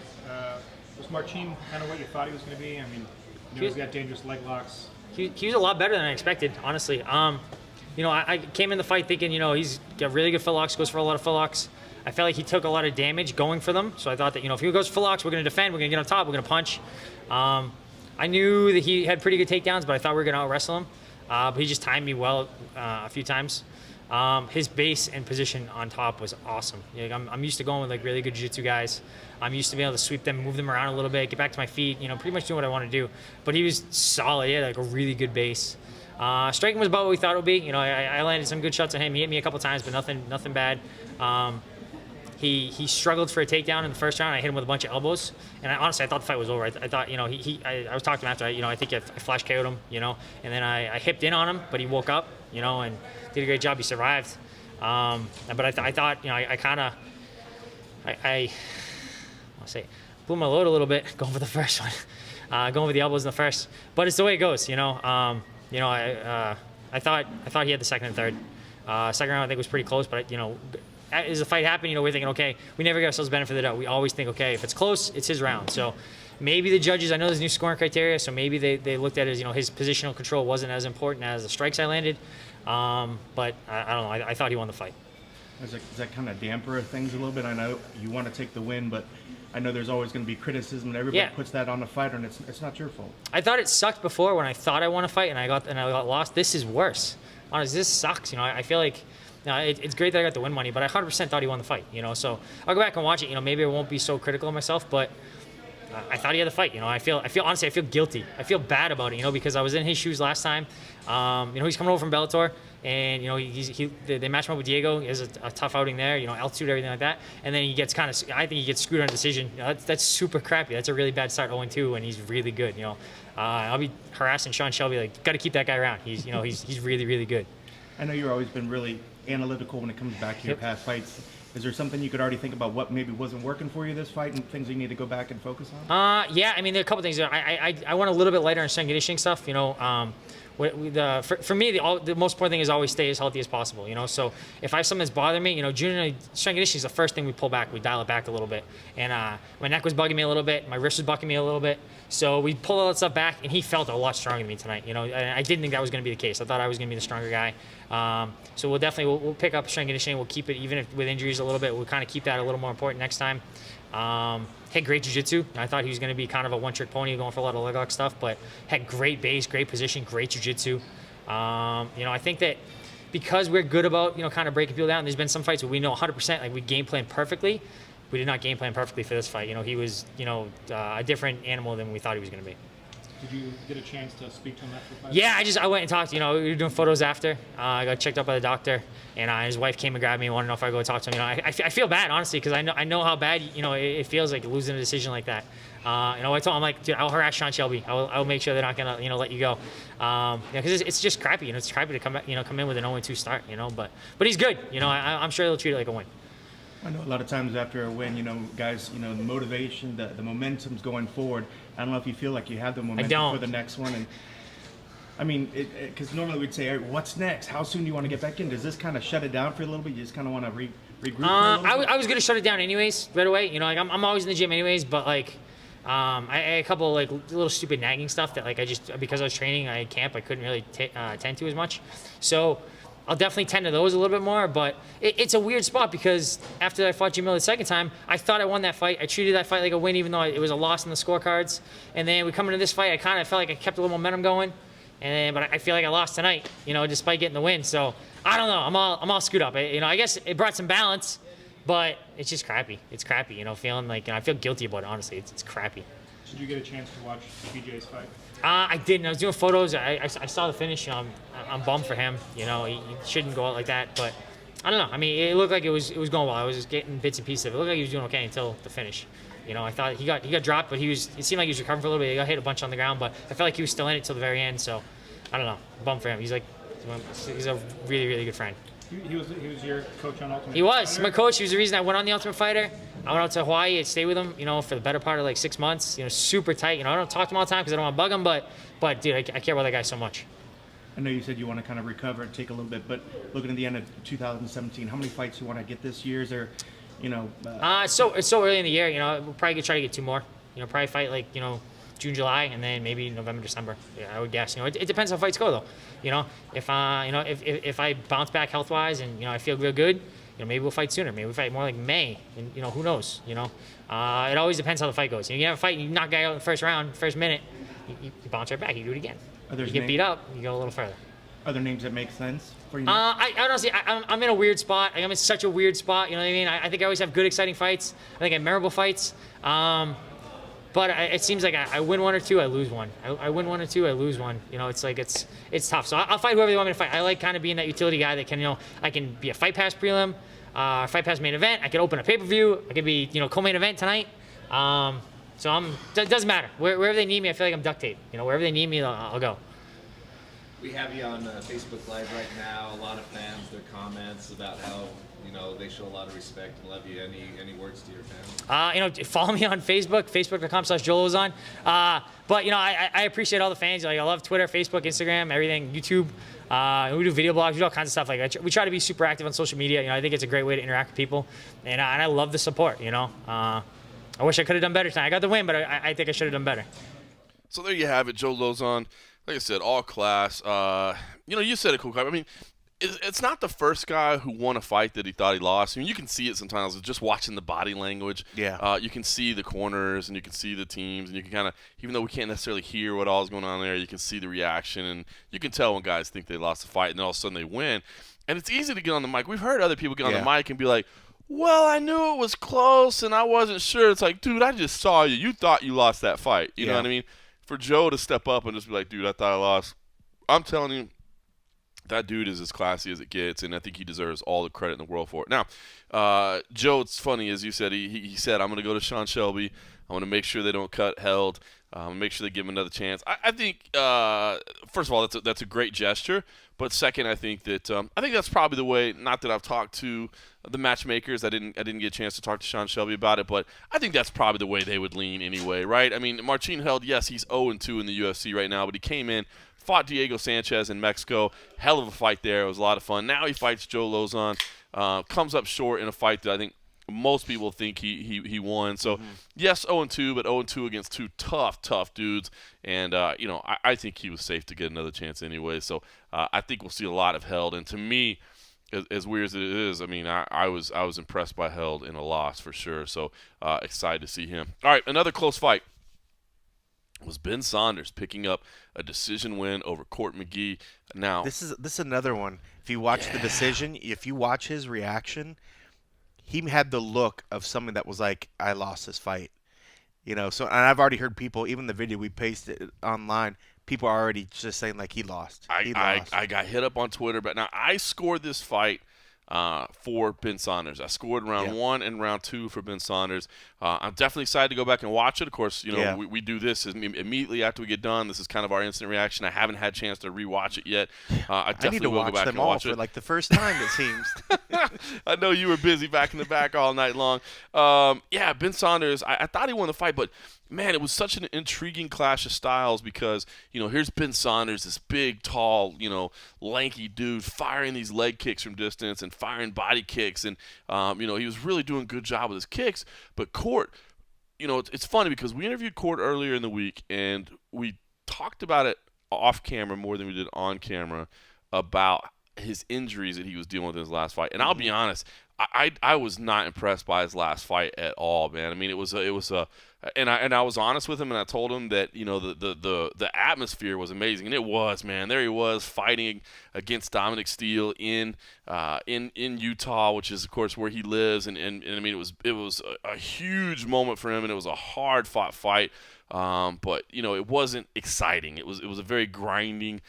Was Marcin kind of what you thought he was going to be? I mean, he's got dangerous leg locks. He was a lot better than I expected, honestly. I came in the fight thinking, he's got really good footlocks, goes for a lot of footlocks. I felt like he took a lot of damage going for them, so I thought that, if he goes footlocks, we're going to defend, we're going to get on top, we're going to punch. I knew that he had pretty good takedowns, but I thought we were going to out-wrestle him. But he just timed me well a few times. His base and position on top was awesome. I'm used to going with really good jiu-jitsu guys. I'm used to being able to sweep them, move them around a little bit, get back to my feet, pretty much do what I want to do. But he was solid. He had a really good base. Striking was about what we thought it would be. I landed some good shots on him. He hit me a couple times, but nothing bad. He struggled for a takedown in the first round. I hit him with a bunch of elbows, and honestly, I thought the fight was over. I thought, I was talking to him after. I think I flash KO'd him, and then I hipped in on him, but he woke up, and did a great job. He survived. But I thought, I'll say, blew my load a little bit going for the first one, going for the elbows in the first. But it's the way it goes, I thought he had the second and third. Second round I think was pretty close, but as the fight happened, we're thinking, okay, we never give ourselves the benefit of the doubt. We always think, okay, if it's close, it's his round. So maybe the judges, I know there's new scoring criteria, so maybe they looked at it as, his positional control wasn't as important as the strikes I landed. But I don't know. I thought he won the fight. Does that kind of damper things a little bit? I know you want to take the win, but I know there's always going to be criticism, and everybody puts that on the fighter, and it's not your fault. I thought it sucked before when I thought I won a fight and I got lost. This is worse. Honestly, this sucks. I feel like it's great that I got the win money, but I 100% thought he won the fight. So I'll go back and watch it. Maybe I won't be so critical of myself, but I thought he had the fight. I feel honestly, I feel guilty. I feel bad about it. Because I was in his shoes last time. He's coming over from Bellator, and they matched him up with Diego. He has a tough outing there. Altitude, everything like that, and then he gets I think he gets screwed on a decision. That's super crappy. That's a really bad start, 0-2, and he's really good. I'll be harassing Sean Shelby got to keep that guy around. He's he's really, really good. I know you've always been really analytical when it comes back to your past fights. Is there something you could already think about what maybe wasn't working for you this fight and things you need to go back and focus on? Yeah, there are a couple things. I went a little bit lighter on strength conditioning stuff. For me, the most important thing is always stay as healthy as possible. So if I have something that's bothering me, generally strength conditioning is the first thing we pull back. We dial it back a little bit. And my neck was bugging me a little bit. My wrist was bugging me a little bit. So we pull all that stuff back, and he felt a lot stronger than me tonight. And I didn't think that was going to be the case. I thought I was going to be the stronger guy. So we'll pick up strength conditioning. We'll keep it, even if with injuries a little bit. We'll kind of keep that a little more important next time. Had great jiu-jitsu. I thought he was going to be kind of a one-trick pony going for a lot of leg lock stuff, but had great base, great position, great jiu-jitsu. I think that because we're good about, kind of breaking people down, there's been some fights where we know 100%, we game plan perfectly. We did not game plan perfectly for this fight. He was, a different animal than we thought he was going to be. Did you get a chance to speak to him after the fight? Yeah, I went and talked. We were doing photos after. I got checked out by the doctor, and his wife came and grabbed me and wanted to know if I go talk to him. I feel bad, honestly, because I know how bad it feels like losing a decision like that. I told him, dude, I'll harass Sean Shelby. I'll make sure they're not gonna let you go. Because it's just crappy. It's crappy to come in with an 0-2 start. But he's good. I'm sure he'll treat it like a win. I know a lot of times after a win, guys, the motivation, the momentum's going forward. I don't know if you feel like you have the momentum for the next one. And I mean, because normally we'd say, hey, what's next? How soon do you want to get back in? Does this kind of shut it down for a little bit? You just kind of want to regroup for a little bit? I was gonna shut it down anyways right away. You know, like I'm always in the gym anyways, but like I had a couple like little stupid nagging stuff that like I just because I was training at camp I couldn't really tend to as much. So I'll definitely tend to those a little bit more, but it's a weird spot because after I fought Jim Miller the second time, I thought I won that fight. I treated that fight like a win even though it was a loss in the scorecards. And then we come into this fight, I kind of felt like I kept a little momentum going. But I feel like I lost tonight, you know, despite getting the win. So I don't know. I'm all screwed up. You know, I guess it brought some balance, but it's just crappy. It's crappy, you know, feeling like I feel guilty about it. Honestly, it's crappy. Did you get a chance to watch BJ's fight? I didn't. I was doing photos. I saw the finish. You know, I'm bummed for him. You know, he shouldn't go out like that. But I don't know. I mean, it looked like it was going well. I was just getting bits and pieces of it. It looked like he was doing okay until the finish. You know, I thought he got dropped, but it seemed like he was recovering for a little bit. He got hit a bunch on the ground, but I felt like he was still in it till the very end. So I don't know. Bummed for him. He's a really, really good friend. He was your coach on Ultimate He was Fighter? my coach. He was the reason I went on the Ultimate Fighter. I went out to Hawaii and stayed with him, you know, for the better part of like 6 months. You know, super tight. You know, I don't talk to him all the time because I don't want to bug him, but dude, I care about that guy so much. I know you said you want to kind of recover and take a little bit, but looking at the end of 2017, how many fights do you want to get this year? Is there, you know? It's so early in the year. You know, we'll probably try to get 2 more. You know, probably fight like June, July, and then maybe November, December. Yeah, I would guess. You know, it depends how fights go though. You know, if I bounce back health wise and I feel real good, maybe we'll fight sooner. Maybe we'll fight more like May, and who knows? It always depends how the fight goes. You have a fight, and you knock a guy out in the first round, first minute, you bounce right back. You do it again. You get beat up, you go a little further. Are there names that make sense for you? I honestly, I'm in a weird spot. I'm in such a weird spot. You know what I mean? I think I always have good, exciting fights. I think I have memorable fights. But it seems like I win 1 or 2, I lose 1. I win 1 or 2, I lose 1. It's like it's tough. So I'll fight whoever they want me to fight. I like kind of being that utility guy that can, I can be a Fight Pass prelim, Fight Pass main event. I can open a pay-per-view. I could be, co-main event tonight. So it doesn't matter. Wherever they need me, I feel like I'm duct tape. Wherever they need me, I'll go. We have you on Facebook Live right now. A lot of fans, their comments about how they show a lot of respect and love you. Any words to your fans? Follow me on Facebook, facebook.com/JoeLauzon. But I appreciate all the fans. I love Twitter, Facebook, Instagram, everything, YouTube. We do video blogs, we do all kinds of stuff like that. We try to be super active on social media. I think it's a great way to interact with people, and I love the support. I wish I could have done better tonight. I got the win, but I think I should have done better. So there you have it, Joe Lauzon. Like I said, all class. You said it, cool. I mean, it's not the first guy who won a fight that he thought he lost. I mean, you can see it sometimes just watching the body language. Yeah. You can see the corners and you can see the teams and you can kind of, even though we can't necessarily hear what all is going on there, you can see the reaction and you can tell when guys think they lost a fight and then all of a sudden they win. And it's easy to get on the mic. We've heard other people get on the mic and be like, well, I knew it was close and I wasn't sure. It's like, dude, I just saw you. You thought you lost that fight. You know what I mean? For Joe to step up and just be like, dude, I thought I lost. I'm telling you, that dude is as classy as it gets, and I think he deserves all the credit in the world for it. Now, Joe, it's funny, as you said, he said, I'm going to go to Sean Shelby. I want to make sure they don't cut Held. Make sure they give him another chance. I think, first of all, that's a great gesture. But second, I think that's probably the way. Not that I've talked to the matchmakers. I didn't get a chance to talk to Sean Shelby about it, but I think that's probably the way they would lean anyway, right? I mean, Marcin Held, yes, he's 0-2 in the UFC right now, but he came in, fought Diego Sanchez in Mexico. Hell of a fight there. It was a lot of fun. Now he fights Joe Lauzon. Comes up short in a fight that I think most people think he won. So, yes, 0-2, but 0-2 against 2 tough dudes. And, I think he was safe to get another chance anyway. So, I think we'll see a lot of Held. And to me, as weird as it is, I mean, I was impressed by Held in a loss for sure. So, excited to see him. All right, another close fight was Ben Saunders picking up a decision win over Court McGee. Now, this is another one. If you watch the decision, if you watch his reaction, he had the look of someone that was like, I lost this fight. So and I've already heard people, even the video we pasted online, people are already just saying like he lost. I got hit up on Twitter, but now I scored this fight for Ben Saunders. I scored round 1 and round 2 for Ben Saunders. I'm definitely excited to go back and watch it. Of course, we do this immediately after we get done. This is kind of our instant reaction. I haven't had a chance to rewatch it yet. I definitely need to will watch go back them and all watch for it. like the first time, it seems. I know you were busy back in the back all night long. Yeah, Ben Saunders, I thought he won the fight, but man, it was such an intriguing clash of styles because, here's Ben Saunders, this big, tall, lanky dude firing these leg kicks from distance and firing body kicks. And, he was really doing a good job with his kicks. But Court, it's funny because we interviewed Court earlier in the week and we talked about it off camera more than we did on camera about his injuries that he was dealing with in his last fight. And I'll be honest, I was not impressed by his last fight at all, man. I mean, and I was honest with him, and I told him that the atmosphere was amazing, and it was, man. There he was fighting against Dominic Steele in Utah, which is of course where he lives, and I mean it was a huge moment for him, and it was a hard fought fight, but it wasn't exciting. It was a very grinding.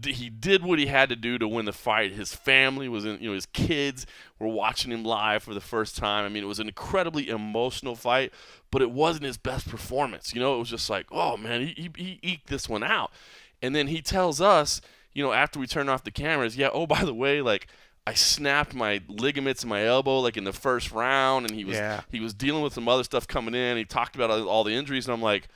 He did what he had to do to win the fight. His family was in, his kids were watching him live for the first time. I mean, it was an incredibly emotional fight, but it wasn't his best performance. It was just like, oh man, he eked this one out. And then he tells us, after we turned off the cameras, yeah, oh, by the way, like, I snapped my ligaments in my elbow like in the first round, and he was dealing with some other stuff coming in. He talked about all the injuries, and I'm like,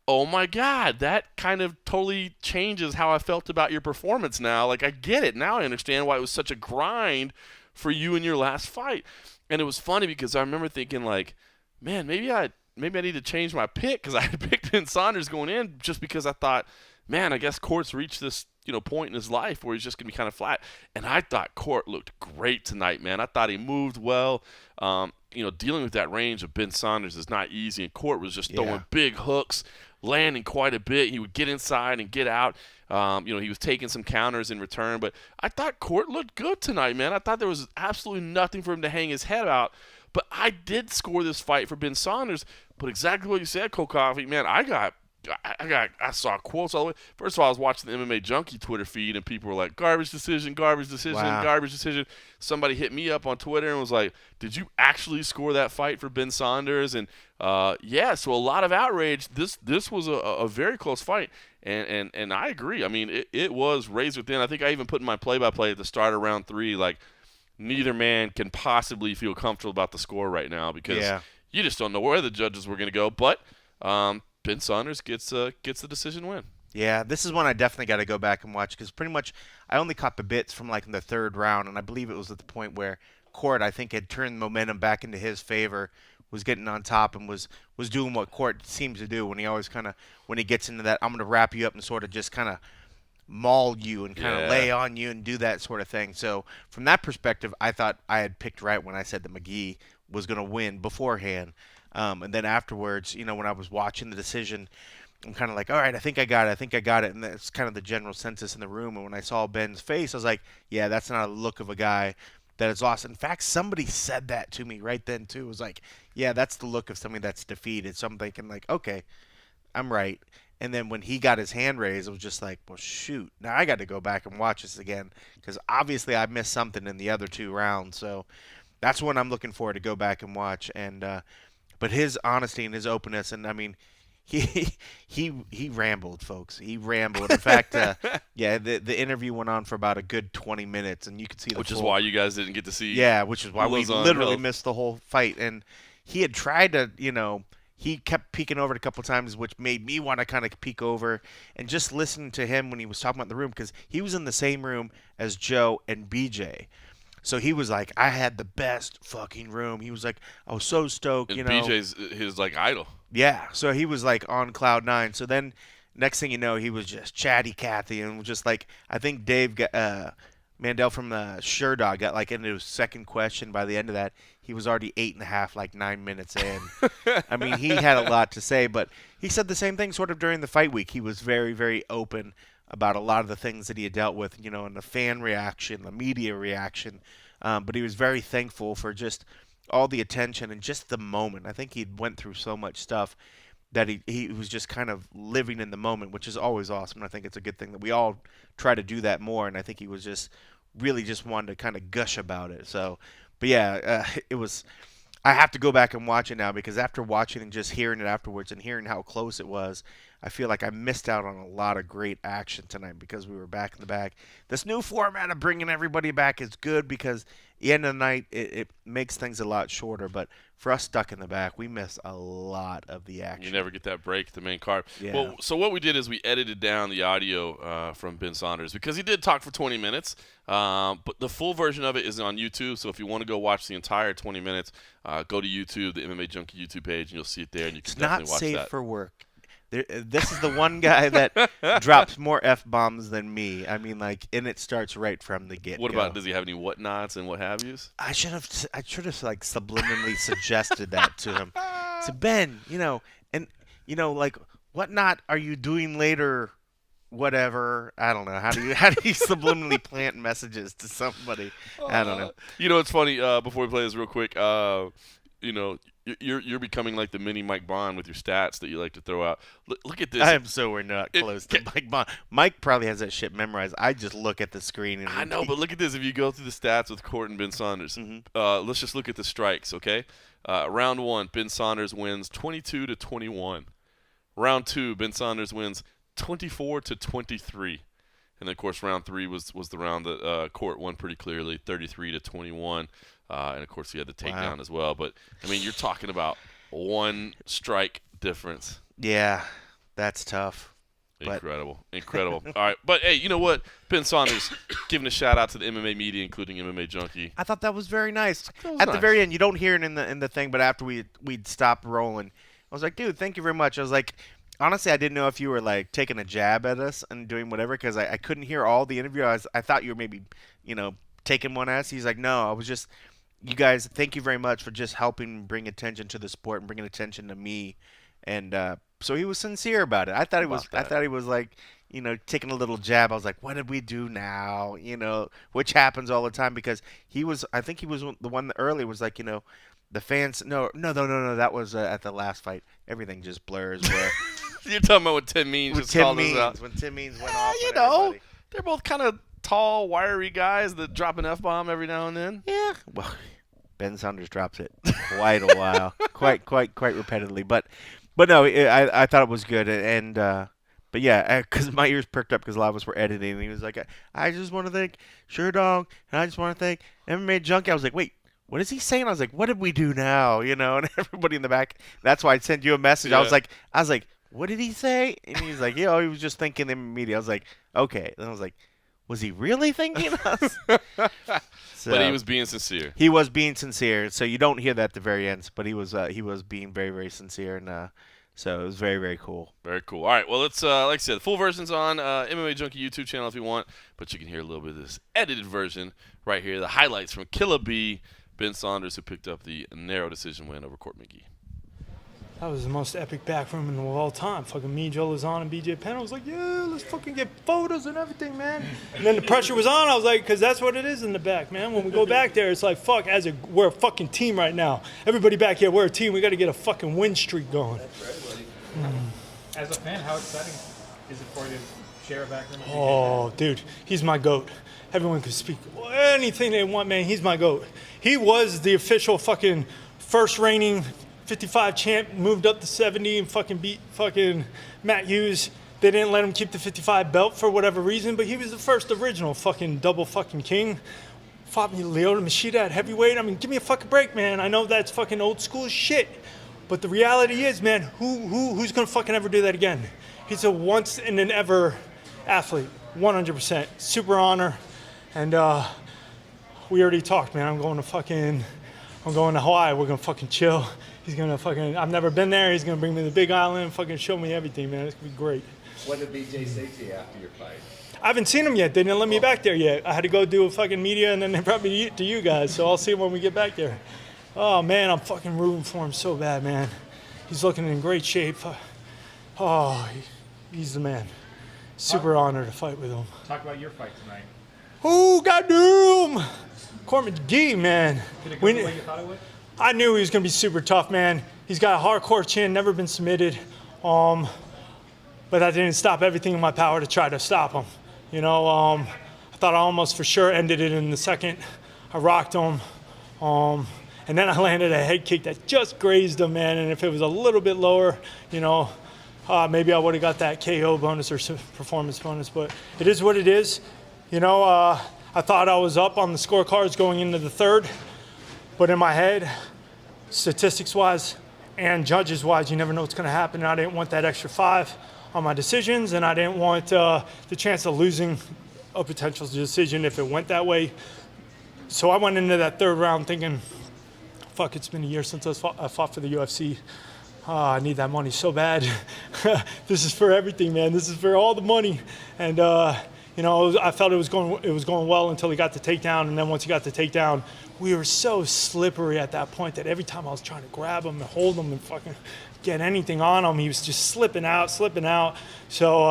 oh my God, that kind of totally changes how I felt about your performance now. Like, I get it. Now I understand why it was such a grind for you in your last fight. And it was funny because I remember thinking, like, man, maybe I need to change my pick because I had picked Ben Saunders going in just because I thought, man, I guess Court's reached this point in his life where he's just going to be kind of flat. And I thought Court looked great tonight, man. I thought he moved well. Dealing with that range of Ben Saunders is not easy, and Court was just throwing big hooks, landing quite a bit. He would get inside and get out. He was taking some counters in return, but I thought Court looked good tonight, man. I thought there was absolutely nothing for him to hang his head out. But I did score this fight for Ben Saunders. But exactly what you said, Cole Coffey, man, I saw quotes all the way. First of all, I was watching the MMA Junkie Twitter feed, and people were like, garbage decision, garbage decision, Wow. garbage decision. Somebody hit me up on Twitter and was like, did you actually score that fight for Ben Saunders? And, so a lot of outrage. This was a very close fight, and I agree. I mean, it was razor thin. I think I even put in my play-by-play at the start of round 3, like, neither man can possibly feel comfortable about the score right now because you just don't know where the judges were going to go. But Ben Saunders gets the decision win. Yeah, this is one I definitely got to go back and watch because pretty much I only caught the bits from like in the third round, and I believe it was at the point where Court, I think, had turned momentum back into his favor, was getting on top, and was doing what Court seems to do when he gets into that, I'm going to wrap you up and sort of just kind of maul you and kind of lay on you and do that sort of thing. So from that perspective, I thought I had picked right when I said that McGee was going to win beforehand. And then afterwards, when I was watching the decision, I'm kind of like, all right, I think I got it. And that's kind of the general census in the room. And when I saw Ben's face, I was like, yeah, that's not a look of a guy that is lost. In fact, somebody said that to me right then, too. It was like, yeah, that's the look of somebody that's defeated. So I'm thinking, like, okay, I'm right. And then when he got his hand raised, it was just like, well, shoot. Now I got to go back and watch this again because obviously I missed something in the other 2 rounds. So that's what I'm looking for to go back and watch. And but his honesty and his openness, and I mean, he rambled, folks. He rambled. In fact, the interview went on for about a good 20 minutes, and you could see the Which is why you guys didn't get to see. Yeah, which is why we Lauzon literally Hill. missed the whole fight. And he had tried to, he kept peeking over it a couple times, which made me want to kind of peek over and just listen to him when he was talking about the room because he was in the same room as Joe and BJ. So he was like, I had the best fucking room. He was like, I was so stoked, And BJ's his like idol. Yeah, so he was like on cloud 9. So then next thing you know, he was just chatty Cathy and was just like, I think Dave got, Mandel from the Sure Dog got like into his second question. By the end of that, he was already 8.5, like 9 minutes in. I mean, he had a lot to say, but he said the same thing sort of during the fight week. He was very, very open about a lot of the things that he had dealt with, and the fan reaction, the media reaction. But he was very thankful for just all the attention and just the moment. I think he went through so much stuff that he was just kind of living in the moment, which is always awesome. And I think it's a good thing that we all try to do that more. And I think he was just really just wanted to kind of gush about it. So, but yeah, it was. I have to go back and watch it now because after watching and just hearing it afterwards and hearing how close it was, I feel like I missed out on a lot of great action tonight because we were back in the back. This new format of bringing everybody back is good because the end of the night, it makes things a lot shorter. But for us stuck in the back, we miss a lot of the action. You never get that break at the main card. Yeah. Well, so what we did is we edited down the audio from Ben Saunders because he did talk for 20 minutes. But the full version of it is on YouTube. So if you want to go watch the entire 20 minutes, go to YouTube, the MMA Junkie YouTube page, and you'll see it there. And you can definitely watch that. It's not safe for work. This is the one guy that drops more F-bombs than me. I mean, like, and it starts right from the get-go. What about, does he have any whatnots and what have yous? I should have like subliminally suggested that to him. So Ben, like, what not are you doing later? Whatever. I don't know. How do you subliminally plant messages to somebody? I don't know. It's funny. Before we play this real quick, you're becoming like the mini Mike Bond with your stats that you like to throw out. Look at this. I am so we're not close to Mike Bond. Mike probably has that shit memorized. I just look at the screen and I know, but look at this. If you go through the stats with Court and Ben Saunders, let's just look at the strikes, okay? Round 1, Ben Saunders wins 22-21. Round 2, Ben Saunders wins 24-23. And then, of course, round 3 was the round that Court won pretty clearly, 33-21. And, of course, he had the takedown as well. But, I mean, you're talking about one strike difference. Yeah, that's tough. Incredible. All right. But, hey, you know what? Ben Saunders giving a shout-out to the MMA media, including MMA Junkie. I thought that was very nice. The very end, you don't hear it in the thing, but after we'd stopped rolling, I was like, dude, thank you very much. I was like, honestly, I didn't know if you were, like, taking a jab at us and doing whatever because I couldn't hear all the interview. I thought you were maybe, taking one at us. He's like, no, I was just – you guys, thank you very much for just helping bring attention to the sport and bringing attention to me. And so he was sincere about it. I thought he was like, taking a little jab. I was like, what did we do now? Which happens all the time because I think he was the one that earlier was like, the fans. No. That was at the last fight. Everything just blurs. Where You're talking about when Tim Means just called us out. When Tim Means went off. They're both kind of tall, wiry guys that drop an F-bomb every now and then. Yeah. Well, Ben Saunders drops it quite a while, quite repetitively. But no, I thought it was good, and but yeah, because my ears perked up because a lot of us were editing, and he was like, I just want to thank Sherdog, and I just want to thank MMA Junkie. I was like, wait, what is he saying? I was like, what did we do now? And everybody in the back. That's why I sent you a message. Yeah. I was like, what did he say? And he was like, he was just thinking MMA media. I was like, okay. And I was like, was he really thinking us? So, but he was being sincere. He was being sincere. So you don't hear that at the very end, but he was being very, very sincere, and so it was very, very cool. Very cool. All right, well, let's like I said, the full version's on MMA Junkie YouTube channel if you want, but you can hear a little bit of this edited version right here. The highlights from Killer B, Ben Saunders, who picked up the narrow decision win over Court McGee. That was the most epic backroom in all time. Fucking me, Joe Lauzon, and BJ Penn. I was like, yeah, let's fucking get photos and everything, man. And then the pressure was on. I was like, because that's what it is in the back, man. When we go back there, it's like, fuck, we're a fucking team right now. Everybody back here, we're a team. We got to get a fucking win streak going. That's right, buddy. As a fan, how exciting is it for you to share a backroom with BJ Oh, dude, he's my GOAT. Everyone can speak anything they want, man. He's my GOAT. He was the official fucking first reigning 55 champ, moved up to 70 and fucking beat fucking Matt Hughes. They didn't let him keep the 55 belt for whatever reason, but he was the first original fucking double fucking king. Fought me Lyoto Machida at heavyweight. I mean, give me a fucking break, man. I know that's fucking old school shit, but the reality is, man, who's gonna fucking ever do that again? He's a once and an ever athlete, 100%. Super honor, and we already talked, man. I'm going to Hawaii. We're gonna fucking chill. He's gonna fucking. I've never been there. He's gonna bring me to the Big Island, fucking show me everything, man. It's gonna be great. What did BJ say to you after your fight? I haven't seen him yet. They didn't let me back there yet. I had to go do a fucking media, and then they brought me to you guys. So I'll see him when we get back there. Oh man, I'm fucking rooting for him so bad, man. He's looking in great shape. He's the man. Super honored to fight with him. Talk about your fight tonight. Oh goddamn! Court McGee, man. Did it go the way you thought it would? I knew he was going to be super tough, man. He's got a hardcore chin, never been submitted. But that didn't stop everything in my power to try to stop him. I thought I almost for sure ended it in the second. I rocked him. And then I landed a head kick that just grazed him, man. And if it was a little bit lower, maybe I would have got that KO bonus or performance bonus. But it is what it is. I thought I was up on the scorecards going into the third, but in my head, statistics-wise and judges-wise, you never know what's going to happen. And I didn't want that extra 5 on my decisions, and I didn't want the chance of losing a potential decision if it went that way. So I went into that third round thinking, fuck, it's been a year since I fought for the UFC. I need that money so bad. This is for everything, man. This is for all the money. And I felt it was going well until he got the takedown, and then once he got the takedown, we were so slippery at that point that every time I was trying to grab him and hold him and fucking get anything on him, he was just slipping out. So,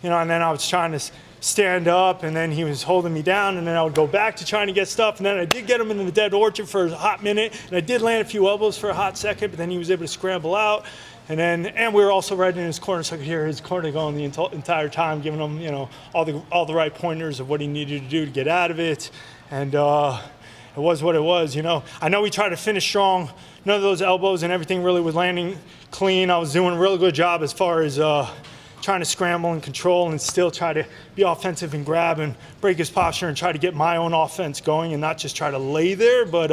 and then I was trying to stand up, and then he was holding me down, and then I would go back to trying to get stuff, and then I did get him into the dead orchard for a hot minute, and I did land a few elbows for a hot second, but then he was able to scramble out, and we were also right in his corner, so I could hear his corner going the entire time, giving him, all the right pointers of what he needed to do to get out of it, and it was what it was, I know we tried to finish strong. None of those elbows and everything really was landing clean. I was doing a really good job as far as trying to scramble and control and still try to be offensive and grab and break his posture and try to get my own offense going and not just try to lay there. But,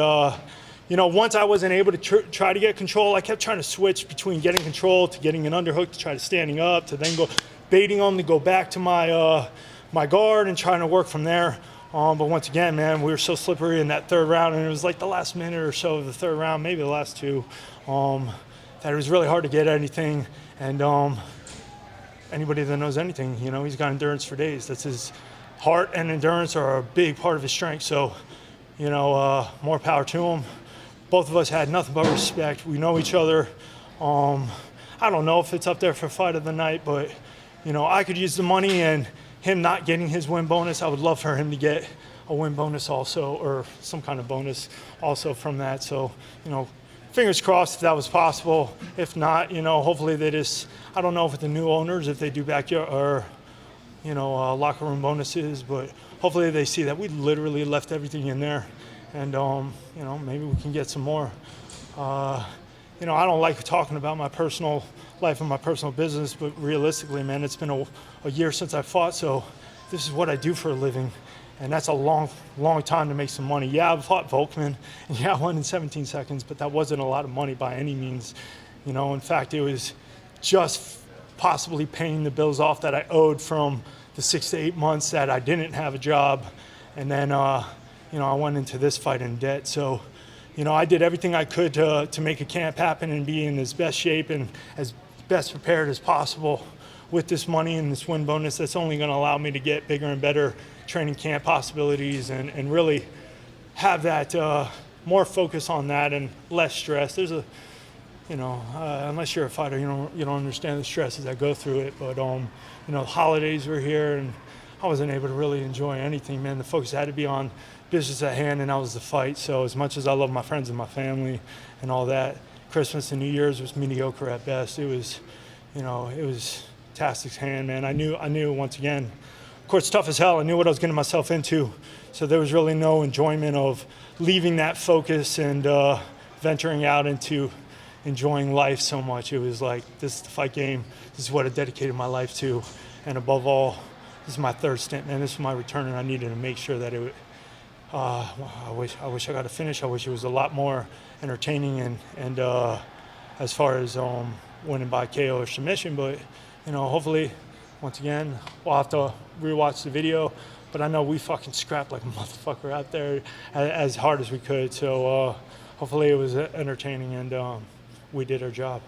once I wasn't able to try to get control, I kept trying to switch between getting control to getting an underhook to try to standing up to then go baiting him to go back to my guard and trying to work from there. But once again, man, we were so slippery in that third round, and it was like the last minute or so of the third round, maybe the last 2, that it was really hard to get anything. And anybody that knows anything, he's got endurance for days. That's his heart and endurance are a big part of his strength. So, more power to him. Both of us had nothing but respect. We know each other. I don't know if it's up there for fight of the night, but, I could use the money, and him not getting his win bonus, I would love for him to get a win bonus also, or some kind of bonus also from that. So, fingers crossed if that was possible. If not, hopefully they just, I don't know if with the new owners, if they do backyard or, locker room bonuses, but hopefully they see that we literally left everything in there, and, maybe we can get some more. I don't like talking about my personal life and my personal business, but realistically, man, it's been a year since I fought, so this is what I do for a living, and that's a long, long time to make some money. Yeah, I fought Volkman, and yeah, I won in 17 seconds, but that wasn't a lot of money by any means. In fact, it was just possibly paying the bills off that I owed from the 6 to 8 months that I didn't have a job, and then, I went into this fight in debt, so I did everything I could to make a camp happen and be in as best shape and as best prepared as possible with this money and this win bonus. That's only going to allow me to get bigger and better training camp possibilities and really have that more focus on that and less stress. There's unless you're a fighter, you don't understand the stresses that go through it. But holidays were here, and I wasn't able to really enjoy anything, man. The focus had to be on business at hand, and that was the fight. So as much as I love my friends and my family and all that, Christmas and New Year's was mediocre at best. It was, it was Tastic's hand, man. I knew once again, of course, tough as hell. I knew what I was getting myself into. So there was really no enjoyment of leaving that focus and venturing out into enjoying life so much. It was like, this is the fight game. This is what I dedicated my life to. And above all, this is my third stint, man. This is my return, and I needed to make sure that it would, I wish I got to finish. I wish it was a lot more entertaining and as far as winning by KO or submission. But, hopefully, once again, we'll have to rewatch the video. But I know we fucking scrapped like a motherfucker out there as hard as we could. So hopefully it was entertaining and we did our job.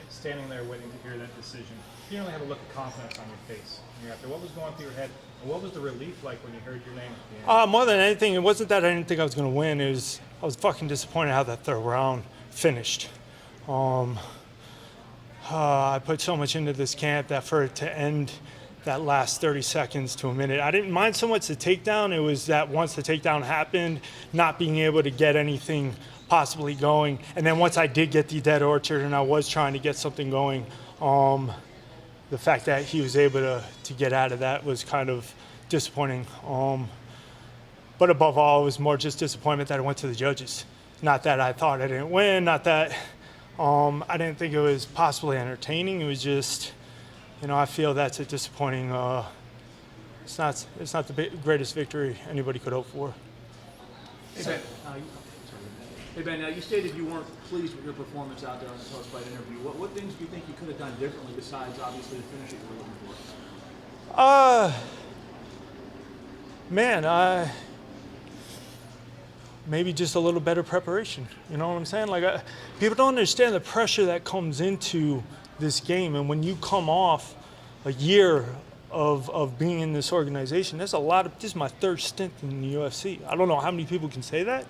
Standing there waiting to hear that decision, you really had a look of confidence on your face after. What was going through your head, and what was the relief like when you heard your name at the end? More than anything, it wasn't that I didn't think I was going to win. I was fucking disappointed how that third round finished. I put so much into this camp that for it to end that last 30 seconds to a minute, I didn't mind so much the takedown. It was that once the takedown happened, not being able to get anything possibly going. And then once I did get the dead orchard and I was trying to get something going, the fact that he was able to get out of that was kind of disappointing. But above all, it was more just disappointment that I went to the judges. Not that I thought I didn't win, not that I didn't think it was possibly entertaining. It was just, I feel that's a disappointing it's not the greatest victory anybody could hope for. Hey Ben, you stated you weren't pleased with your performance out there on the post-fight interview. What things do you think you could have done differently besides obviously the finish that you were looking for? Maybe just a little better preparation. You know what I'm saying? Like, people don't understand the pressure that comes into this game, and when you come off a year of being in this organization, this is my third stint in the UFC. I don't know how many people can say that.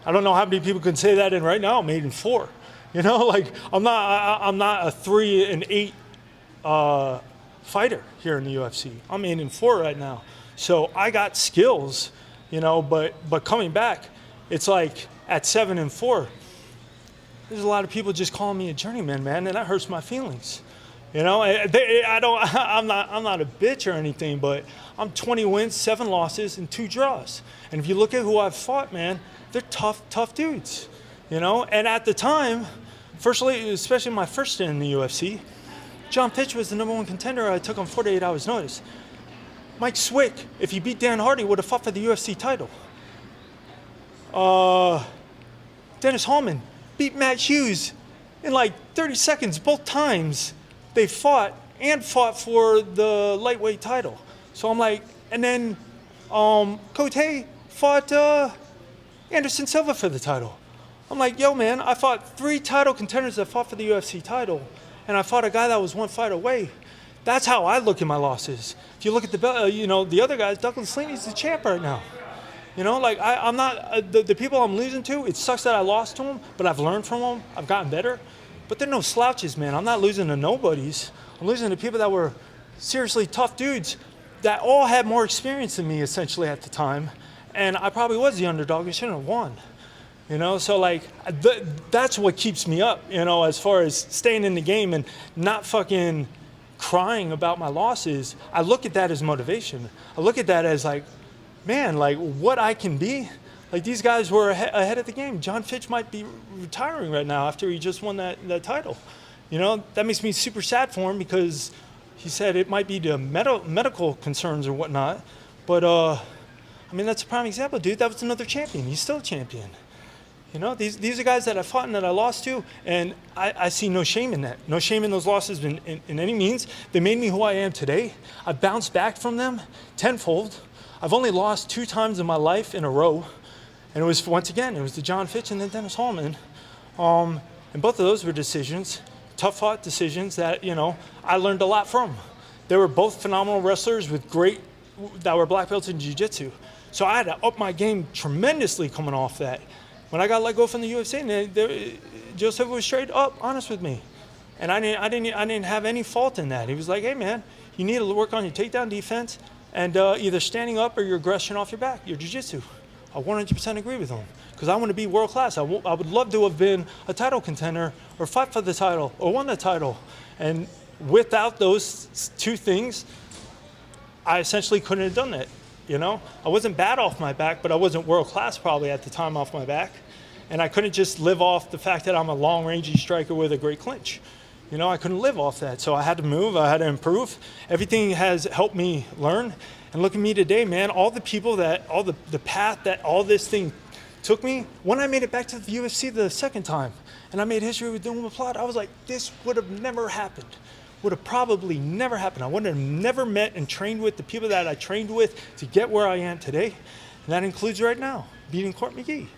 I don't know how many people can say that, and right now I'm 8-4. You know, like I'm not a 3-8 fighter here in the UFC. I'm 8-4 right now, so I got skills, you know. But coming back, it's like at 7-4. There's a lot of people just calling me a journeyman, man, and that hurts my feelings. You know, I'm not a bitch or anything, but I'm 20 wins, 7 losses, and 2 draws. And if you look at who I've fought, man, they're tough dudes. You know, and at the time, especially my first stint in the UFC, John Fitch was the #1 contender. I took on 48 hours notice. Mike Swick, if he beat Dan Hardy, would have fought for the UFC title. Dennis Hallman beat Matt Hughes in like 30 seconds both times they fought for the lightweight title. So I'm like, and then Cote fought Anderson Silva for the title. I'm like, yo, man, I fought 3 title contenders that fought for the UFC title, and I fought a guy that was 1 fight away. That's how I look at my losses. If you look at the other guys, Douglas Leaney's the champ right now. You know, like I'm not the people I'm losing to. It sucks that I lost to them, but I've learned from them. I've gotten better. But they're no slouches, man. I'm not losing to nobodies. I'm losing to people that were seriously tough dudes that all had more experience than me essentially at the time. And I probably was the underdog. I shouldn't have won. You know, so like that's what keeps me up, you know, as far as staying in the game and not fucking crying about my losses. I look at that as motivation. I look at that as like, man, like what I can be. Like these guys were ahead of the game. John Fitch might be retiring right now after he just won that title. You know, that makes me super sad for him because he said it might be the medical concerns or whatnot. But, I mean, that's a prime example, dude. That was another champion. He's still a champion. You know, these are guys that I fought and that I lost to, and I see no shame in that. No shame in those losses in any means. They made me who I am today. I bounced back from them tenfold. I've only lost 2 times in my life in a row. And it was, once again, it was to John Fitch and then Dennis Hallman. And both of those were decisions, tough-fought decisions that, you know, I learned a lot from. They were both phenomenal wrestlers that were black belts in jiu-jitsu. So I had to up my game tremendously coming off that. When I got let go from the UFC, Joseph was straight up honest with me. And I didn't have any fault in that. He was like, hey, man, you need to work on your takedown defense and either standing up or your aggression off your back, your jiu-jitsu. I 100% agree with him because I want to be world class. I would love to have been a title contender or fight for the title or won the title. And without those 2 things, I essentially couldn't have done that. You know, I wasn't bad off my back, but I wasn't world class probably at the time off my back. And I couldn't just live off the fact that I'm a long rangey striker with a great clinch. You know, I couldn't live off that. So I had to move. I had to improve. Everything has helped me learn. And look at me today, man. All the people the path that all this thing took me, when I made it back to the UFC the second time, and I made history with Doom Plot, I was like, this would have never happened. Would have probably never happened. I would have never met and trained with the people that I trained with to get where I am today. And that includes right now, beating Court McGee.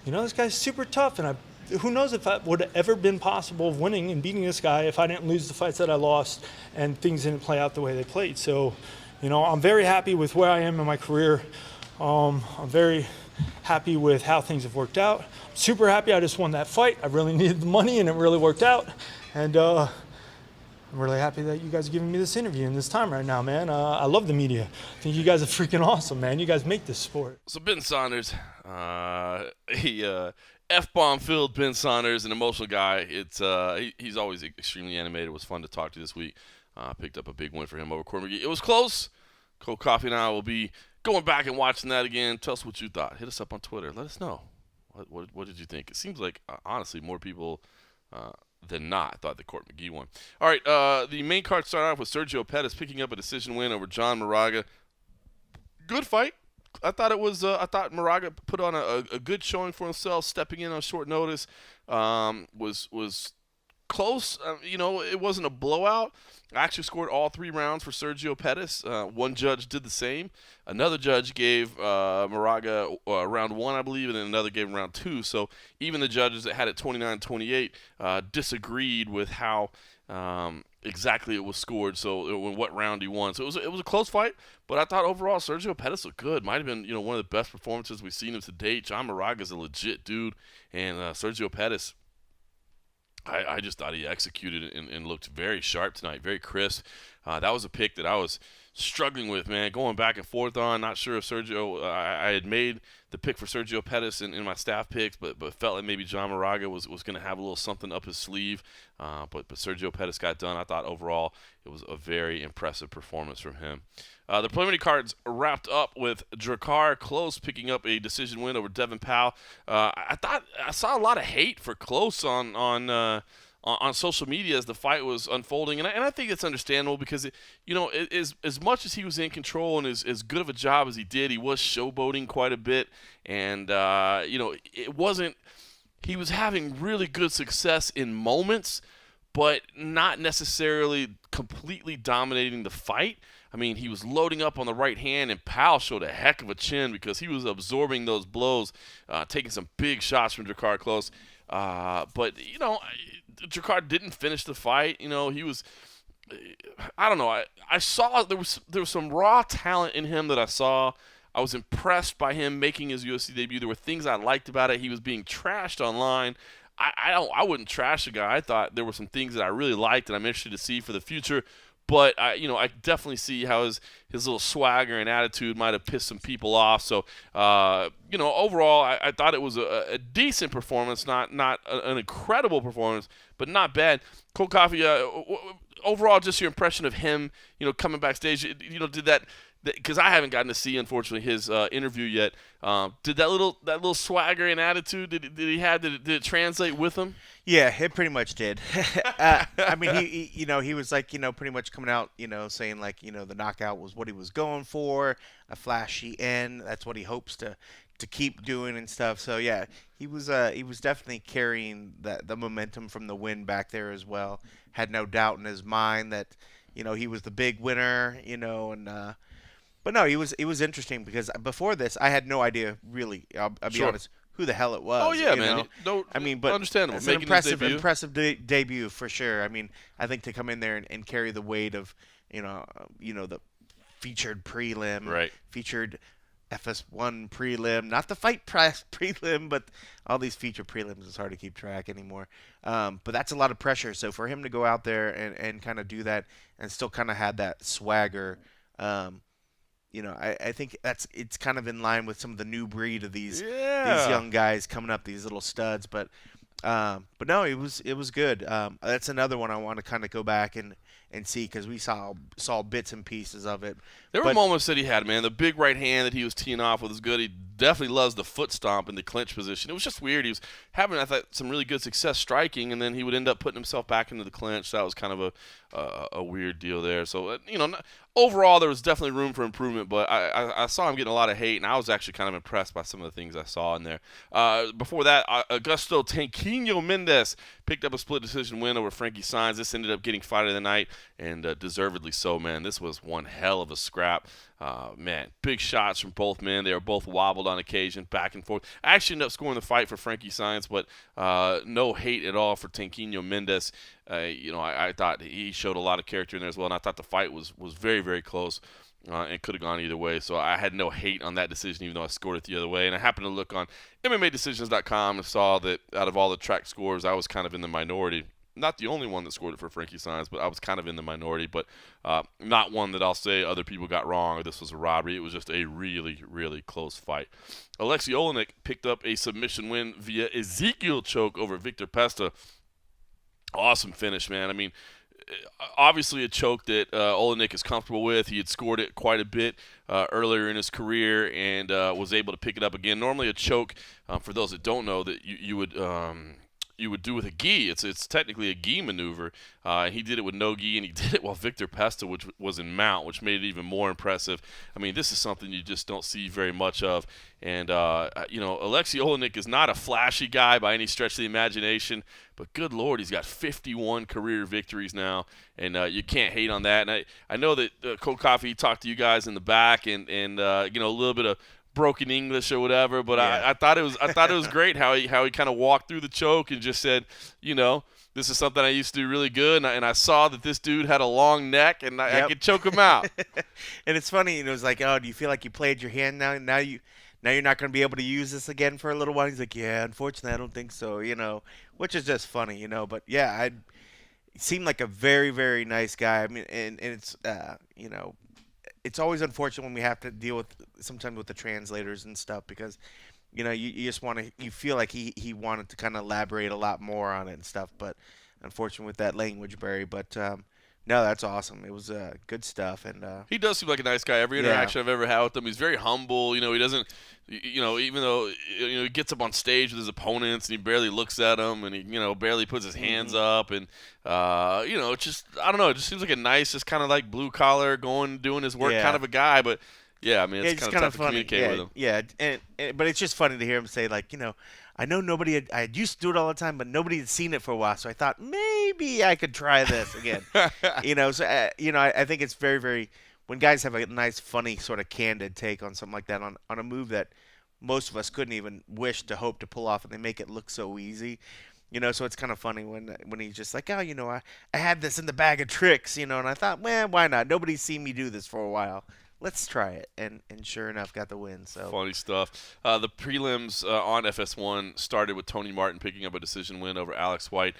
You know, this guy's super tough, and who knows if that would have ever been possible of winning and beating this guy if I didn't lose the fights that I lost and things didn't play out the way they played. So, you know, I'm very happy with where I am in my career. I'm very happy with how things have worked out. I'm super happy I just won that fight. I really needed the money, and it really worked out. And I'm really happy that you guys are giving me this interview in this time right now, man. I love the media. I think you guys are freaking awesome, man. You guys make this sport. So Ben Saunders, F-bomb filled Ben Saunders, an emotional guy. He's always extremely animated. It was fun to talk to this week. Picked up a big win for him over Court McGee. It was close. Cold Coffee and I will be going back and watching that again. Tell us what you thought. Hit us up on Twitter. Let us know. What did you think? It seems like, honestly, more people than not thought the Court McGee won. All right, the main card started off with Sergio Pettis picking up a decision win over John Moraga. good fight. I thought it was. I thought Moraga put on a good showing for himself, stepping in on short notice. Was close. It wasn't a blowout. I actually scored all 3 rounds for Sergio Pettis. One judge did the same. Another judge gave Moraga round 1, I believe, and then another gave him round 2. So even the judges that had it 29-28 disagreed with how exactly it was scored. So in what round he won. So it was a close fight. But I thought overall Sergio Pettis looked good. Might have been one of the best performances we've seen him to date. John Moraga's a legit dude, and Sergio Pettis, I just thought he executed and looked very sharp tonight, very crisp. That was a pick that I was struggling with, man, going back and forth on. Not sure if Sergio, I had made the pick for Sergio Pettis in my staff picks, but felt like maybe John Moraga was going to have a little something up his sleeve. But Sergio Pettis got done. I thought overall it was a very impressive performance from him. The preliminary cards wrapped up with Drakkar Klose picking up a decision win over Devin Powell. I thought I saw a lot of hate for Klose on social media as the fight was unfolding, and I think it's understandable because as much as he was in control and as good of a job as he did, he was showboating quite a bit, and it wasn't. He was having really good success in moments, but not necessarily completely dominating the fight. I mean, he was loading up on the right hand, and Powell showed a heck of a chin because he was absorbing those blows, taking some big shots from Drakkar Klose. But Drakkar didn't finish the fight. He was, I don't know. I saw there was some raw talent in him that I saw. I was impressed by him making his UFC debut. There were things I liked about it. He was being trashed online. I wouldn't trash the guy. I thought there were some things that I really liked and I'm interested to see for the future. But I definitely see how his little swagger and attitude might have pissed some people off. So overall, I thought it was a decent performance, not an incredible performance, but not bad. Cold Coffee. Overall, just your impression of him, coming backstage. Did that? Because I haven't gotten to see, unfortunately, his interview yet. Did that little swagger and attitude did he have? Did it translate with him? Yeah, it pretty much did. I mean, he was like, pretty much coming out, saying like, the knockout was what he was going for, a flashy end. That's what he hopes to keep doing and stuff. So yeah, he was definitely carrying the momentum from the win back there as well. Had no doubt in his mind that, he was the big winner, and. But no, it was interesting because before this, I had no idea really. I'll be honest, who the hell it was. Oh yeah, man. But understandable. It's an impressive debut for sure. I mean, I think to come in there and carry the weight of the featured prelim, right? Featured FS1 prelim, not the fight press prelim, but all these featured prelims. It's hard to keep track anymore. But that's a lot of pressure. So for him to go out there and kind of do that and still kind of had that swagger. I think it's kind of in line with some of the new breed of these young guys coming up, these little studs. But no, it was good. That's another one I want to kind of go back and see because we saw bits and pieces of it. There were moments that he had, man. The big right hand that he was teeing off with was good. He definitely loves the foot stomp in the clinch position. It was just weird. He was having, I thought, some really good success striking, and then he would end up putting himself back into the clinch. That was kind of a weird deal there. So, overall, there was definitely room for improvement, but I saw him getting a lot of hate, and I was actually kind of impressed by some of the things I saw in there. Before that, Augusto Tanquinho Mendes picked up a split decision win over Frankie Saenz. This ended up getting fight of the night, and deservedly so, man. This was one hell of a scrap. Man, big shots from both men. They were both wobbled on occasion, back and forth. I actually ended up scoring the fight for Frankie Saenz, but no hate at all for Tanquinho Mendes. I thought he showed a lot of character in there as well, and I thought the fight was very, very close and could have gone either way. So I had no hate on that decision, even though I scored it the other way. And I happened to look on MMADecisions.com and saw that out of all the track scores, I was kind of in the minority. Not the only one that scored it for Frankie Saenz, but I was kind of in the minority. But not one that I'll say other people got wrong or this was a robbery. It was just a really, really close fight. Alexei Oleinik picked up a submission win via Ezekiel choke over Victor Pesta. Awesome finish, man. I mean, obviously a choke that Oleinik is comfortable with. He had scored it quite a bit earlier in his career and was able to pick it up again. Normally a choke, for those that don't know, that you would you would do with a gi. It's technically a gi maneuver. He did it with no gi, and he did it while Victor Pesta, which was in mount, which made it even more impressive. I mean, this is something you just don't see very much of. And, Alexei Olenek is not a flashy guy by any stretch of the imagination, but good Lord, he's got 51 career victories now, and you can't hate on that. And I know that Cold Coffee talked to you guys in the back and a little bit of broken English or whatever, but yeah. I thought it was great how he kind of walked through the choke and just said, this is something I used to do really good, and I saw that this dude had a long neck, and I could choke him out. And it's funny, it was like, oh, do you feel like you played your hand now? Now you're not going to be able to use this again for a little while. He's like, yeah, unfortunately, I don't think so, which is just funny, But yeah, he seemed like a very, very nice guy. I mean, and it's it's always unfortunate when we have to deal with sometimes with the translators and stuff because, you just you feel like he wanted to kind of elaborate a lot more on it and stuff, but unfortunately with that language barrier. But no, that's awesome. It was good stuff, and he does seem like a nice guy. Every interaction I've ever had with him, he's very humble. He doesn't, even though he gets up on stage with his opponents and he barely looks at them, and he barely puts his hands up, and just I don't know. It just seems like a nice, just kind of like blue collar, doing his work kind of a guy. But yeah, I mean, it's kind of tough to communicate with him. Yeah, but it's just funny to hear him say like, I know I used to do it all the time, but nobody had seen it for a while, so I thought maybe I could try this again. I think it's very, very when guys have a nice, funny, sort of candid take on something like that on a move that most of us couldn't even wish to hope to pull off, and they make it look so easy. So it's kind of funny when he's just like, oh, I had this in the bag of tricks, and I thought, well, why not? Nobody's seen me do this for a while. Let's try it, and sure enough, got the win. So funny stuff. The prelims on FS1 started with Tony Martin picking up a decision win over Alex White.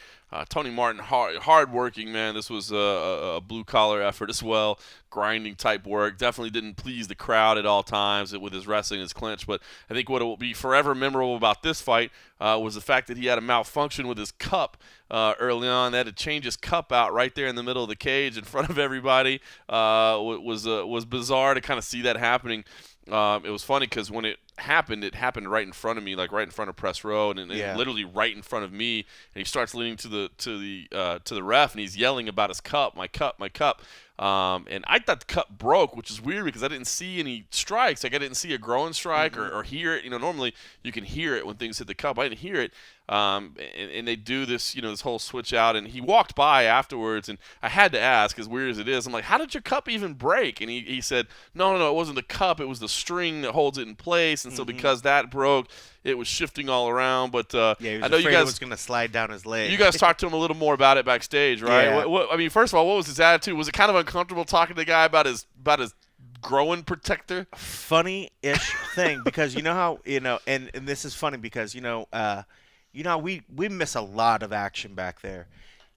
Tony Martin, hard-working, man. This was a blue-collar effort as well, grinding type work. Definitely didn't please the crowd at all times with his wrestling, his clinch. But I think what will be forever memorable about this fight was the fact that he had a malfunction with his cup early on. They had to change his cup out right there in the middle of the cage in front of everybody. Was bizarre to kind of see that happening. It was funny because when it happened right in front of me, like right in front of press row, and literally right in front of me. And he starts leaning to the ref, and he's yelling about his cup, my cup, my cup. And I thought the cup broke, which is weird because I didn't see any strikes. Like I didn't see a growing strike or hear it. Normally you can hear it when things hit the cup. I didn't hear it. And they do this, this whole switch out. And he walked by afterwards, and I had to ask, as weird as it is, I'm like, how did your cup even break? And he said, no, it wasn't the cup. It was the string that holds it in place. And so because that broke, it was shifting all around. But he was I know you guys it was going to slide down his leg. You guys talked to him a little more about it backstage, right? Yeah. I mean, first of all, what was his attitude? Was it kind of uncomfortable talking to the guy about his growing protector? Funny-ish thing because how and this is funny because we miss a lot of action back there.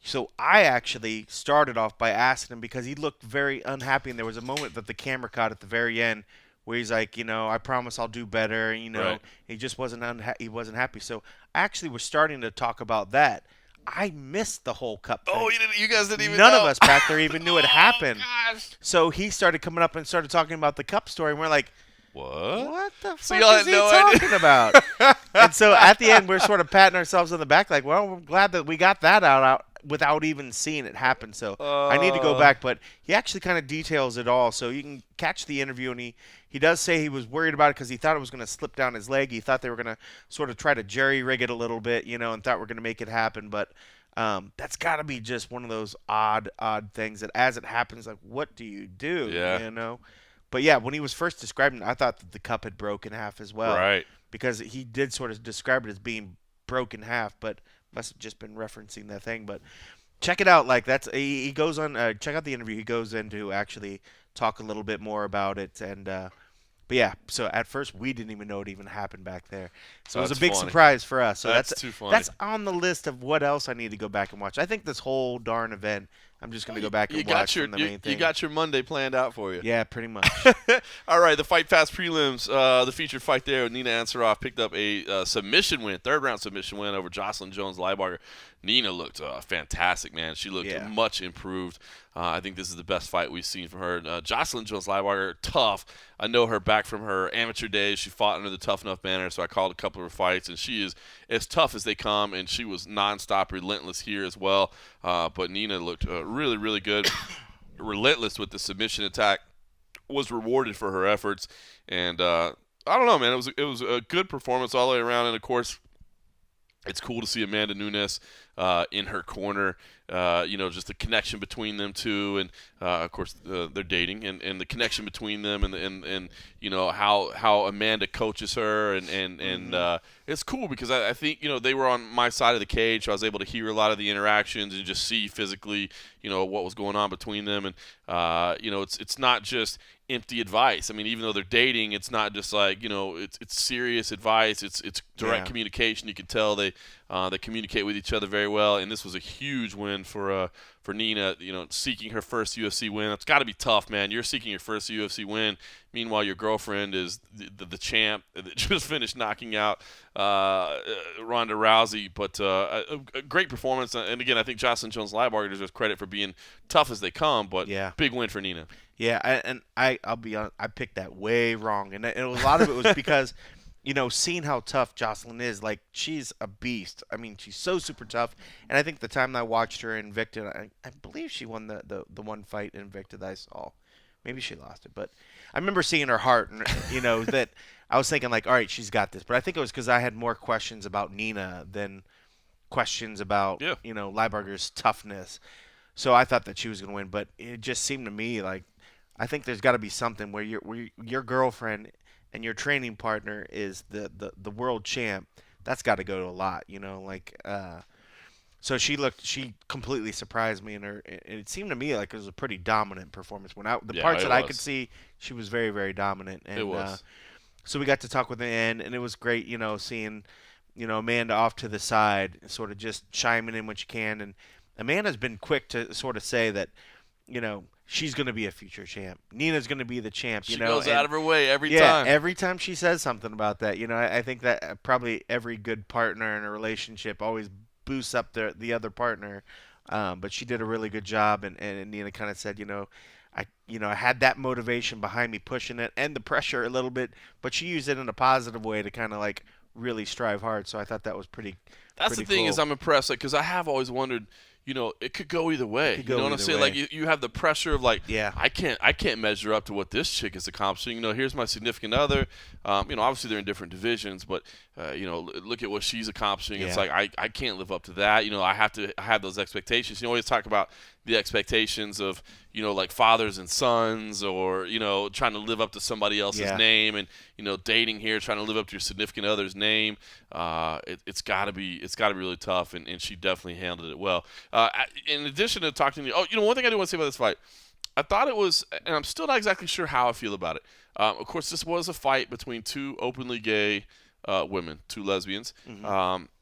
So I actually started off by asking him because he looked very unhappy, and there was a moment that the camera caught at the very end where he's like, I promise I'll do better. Right. He just wasn't he wasn't happy. So actually, we're starting to talk about that. I missed the whole cup thing. Oh, you guys didn't even None know. of us back there even knew it happened. Gosh. So he started coming up and started talking about the cup story, and we're like, what the so fuck is he talking about? And so at the end, we're sort of patting ourselves on the back like, well, we're glad that we got that out without even seeing it happen. So I need to go back. But he actually kind of details it all. So you can catch the interview, and he does say he was worried about it because he thought it was going to slip down his leg. He thought they were going to sort of try to jerry-rig it a little bit, and thought we're going to make it happen. But that's got to be just one of those odd things that as it happens, like, what do you do? Yeah. But yeah, when he was first describing it, I thought that the cup had broken half as well. Right. Because he did sort of describe it as being broken half, but must have just been referencing that thing. But check it out. Like he goes on. Check out the interview. He goes in to actually talk a little bit more about it. And but yeah. So at first we didn't even know it even happened back there. So it was a big surprise for us. So that's too funny. That's on the list of what else I need to go back and watch. I think this whole darn event I'm just gonna go back and You watch got your from the main thing. you got your Monday planned out for you. Yeah, pretty much. All right, the Fight Pass prelims, the featured fight there, Nina Ansaroff picked up a submission win, third-round submission win over Jocelyn Jones-Leibarger. Nina looked fantastic, man. She looked much improved. I think this is the best fight we've seen from her. Jocelyn Jones-Leibarger, tough. I know her back from her amateur days. She fought under the Tough Enough banner, so I called a couple of her fights, and she is as tough as they come, and she was nonstop, relentless here as well. But Nina looked really, really good, relentless with the submission attack, was rewarded for her efforts, and I don't know, man. It was a good performance all the way around, and of course, it's cool to see Amanda Nunes in her corner. Just the connection between them two, and of course they're dating, and the connection between them, and how Amanda coaches her, and it's cool because I think they were on my side of the cage, so I was able to hear a lot of the interactions and just see physically what was going on between them, and it's not just empty advice. I mean, even though they're dating, it's not just like it's serious advice. It's direct communication. You can tell they communicate with each other very well, and this was a huge win for Nina. Seeking her first UFC win. It's got to be tough, man. You're seeking your first UFC win. Meanwhile, your girlfriend is the champ that just finished knocking out Ronda Rousey. But a great performance, and again, I think Jocelyn Jones-Leibarger deserves credit for being tough as they come. But big win for Nina. Yeah, I'll be honest, I picked that way wrong, and a lot of it was because, seeing how tough Jocelyn is, like, she's a beast. I mean, she's so super tough, and I think the time I watched her in Invicta, I believe she won the one fight in Invicta that I saw. Maybe she lost it, but I remember seeing her heart, and that I was thinking, like, all right, she's got this. But I think it was because I had more questions about Nina than questions about Leibarger's toughness. So I thought that she was going to win, but it just seemed to me like I think there's got to be something where your girlfriend and your training partner is the world champ. That's got to go to a lot, So she completely surprised me, and it seemed to me like it was a pretty dominant performance. The parts that I could see, she was very, very dominant. And, it was. So we got to talk with the end, and it was great, seeing, Amanda off to the side, sort of just chiming in when she can. And Amanda's been quick to sort of say that, she's going to be a future champ. Nina's going to be the champ. She goes out of her way every time. Yeah, every time she says something about that. I think that probably every good partner in a relationship always boosts up the other partner. But she did a really good job, and Nina kind of said, I had that motivation behind me pushing it and the pressure a little bit, but she used it in a positive way to kind of like really strive hard. So I thought that was pretty. That's pretty the thing cool. is I'm impressed, because I have always wondered. It could go either way. You know what I'm saying? way. Like you have the pressure of like, I can't measure up to what this chick is accomplishing. Here's my significant other. Obviously they're in different divisions, but look at what she's accomplishing. Yeah. It's like I can't live up to that. I have to have those expectations. You always talk about the expectations of like fathers and sons, or trying to live up to somebody else's name, and dating here, trying to live up to your significant other's name. It's got to be really tough, and she definitely handled it well. In addition to talking to you, one thing I do want to say about this fight, I thought it was, and I'm still not exactly sure how I feel about it. Of course, this was a fight between two openly gay women, two lesbians,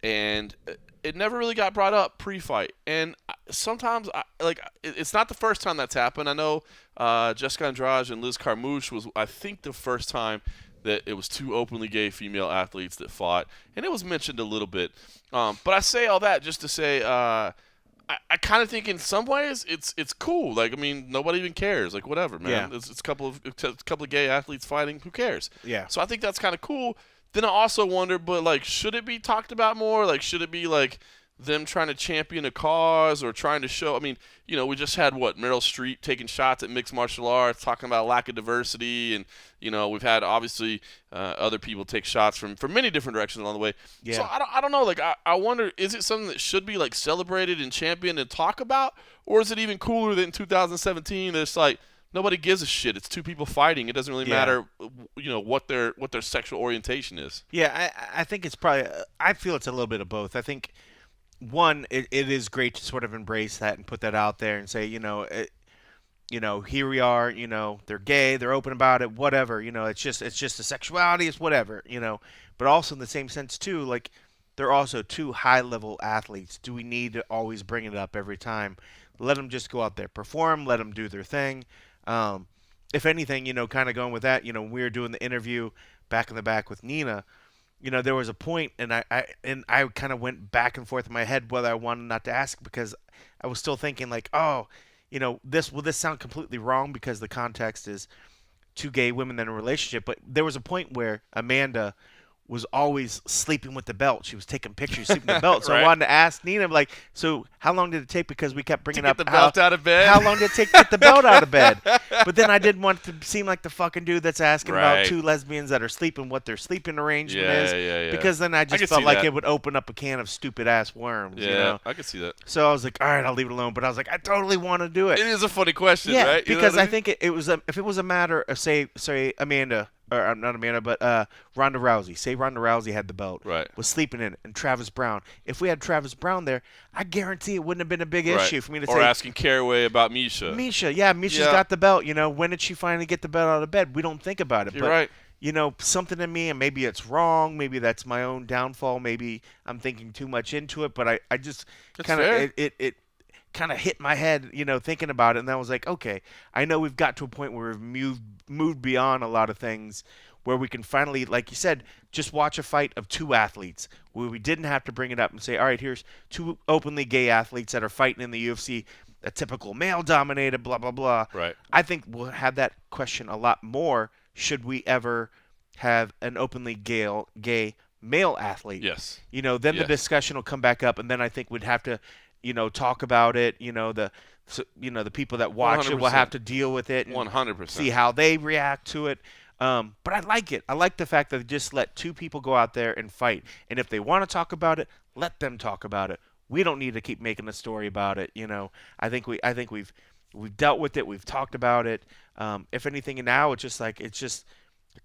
and it never really got brought up pre-fight. And sometimes, it's not the first time that's happened. I know Jessica Andrade and Liz Carmouche was, I think, the first time that it was two openly gay female athletes that fought, and it was mentioned a little bit. But I say all that just to say, I kind of think in some ways it's cool. Like, I mean, nobody even cares. Like, whatever, man. Yeah. It's a couple of gay athletes fighting. Who cares? Yeah. So I think that's kind of cool. Then I also wonder, but like, should it be talked about more? Like, should it be like them trying to champion a cause or trying to show? I mean, we just had Meryl Streep taking shots at mixed martial arts, talking about lack of diversity, and we've had obviously other people take shots from many different directions along the way. Yeah. So I don't know. Like, I wonder, is it something that should be like celebrated and championed and talk about, or is it even cooler that in 2017 that it's like nobody gives a shit? It's two people fighting. It doesn't really matter, what their sexual orientation is. Yeah, I think it's probably. I feel it's a little bit of both. I think. One, it is great to sort of embrace that and put that out there and say, here we are, they're gay, they're open about it, whatever, it's just a sexuality, it's whatever, but also in the same sense too, like, they're also two high-level athletes. Do we need to always bring it up every time? Let them just go out there, perform, let them do their thing. If anything, kind of going with that, when we were doing the interview back in the back with Nina, there was a point, and I kind of went back and forth in my head whether I wanted not to ask, because I was still thinking like, will this sound completely wrong because the context is two gay women in a relationship, but there was a point where Amanda was always sleeping with the belt. She was taking pictures sleeping with the belt. So Right. I wanted to ask Nina, like, so how long did it take? Because we kept bringing up the belt out of bed? How long did it take to get the belt out of bed? But then I didn't want to seem like the fucking dude that's asking about Right. two lesbians that are sleeping, what their sleeping arrangement Yeah, is. yeah. Because then I just can felt see like that. it would open up a can of stupid ass worms. Yeah, I can see that. So I was like, all right, I'll leave it alone. But I was like, I totally want to do it. It is a funny question, Yeah, right? You know because what I mean? think it was if it was a matter of say Amanda, or not Amanda, but Ronda Rousey. Say Ronda Rousey had the belt, Right. was sleeping in it, and Travis Brown. If we had Travis Brown there, I guarantee it wouldn't have been a big Right. issue for me to or say. asking Caraway about Misha. Misha's Yeah. got the belt. When did she finally get the belt out of bed? We don't think about it. You're but, right. Something in me, and maybe it's wrong. Maybe that's my own downfall. Maybe I'm thinking too much into it. But I just That's kind fair. of it kind of hit my head, thinking about it, and I was like, okay, I know we've got to a point where we've moved beyond a lot of things, where we can finally, like you said, just watch a fight of two athletes, where we didn't have to bring it up and say, all right, here's two openly gay athletes that are fighting in the UFC, a typical male-dominated, blah, blah, blah. Right. I think we'll have that question a lot more should we ever have an openly gay male athlete. Yes. Then the Yes. discussion will come back up, and then I think we'd have to, talk about it. The people that watch it will 100%. have to deal with it and 100%. see how they react to it. But I like it. I like the fact that they just let two people go out there and fight. And if they want to talk about it, let them talk about it. We don't need to keep making a story about it. I think we've dealt with it. We've talked about it. If anything, now it's just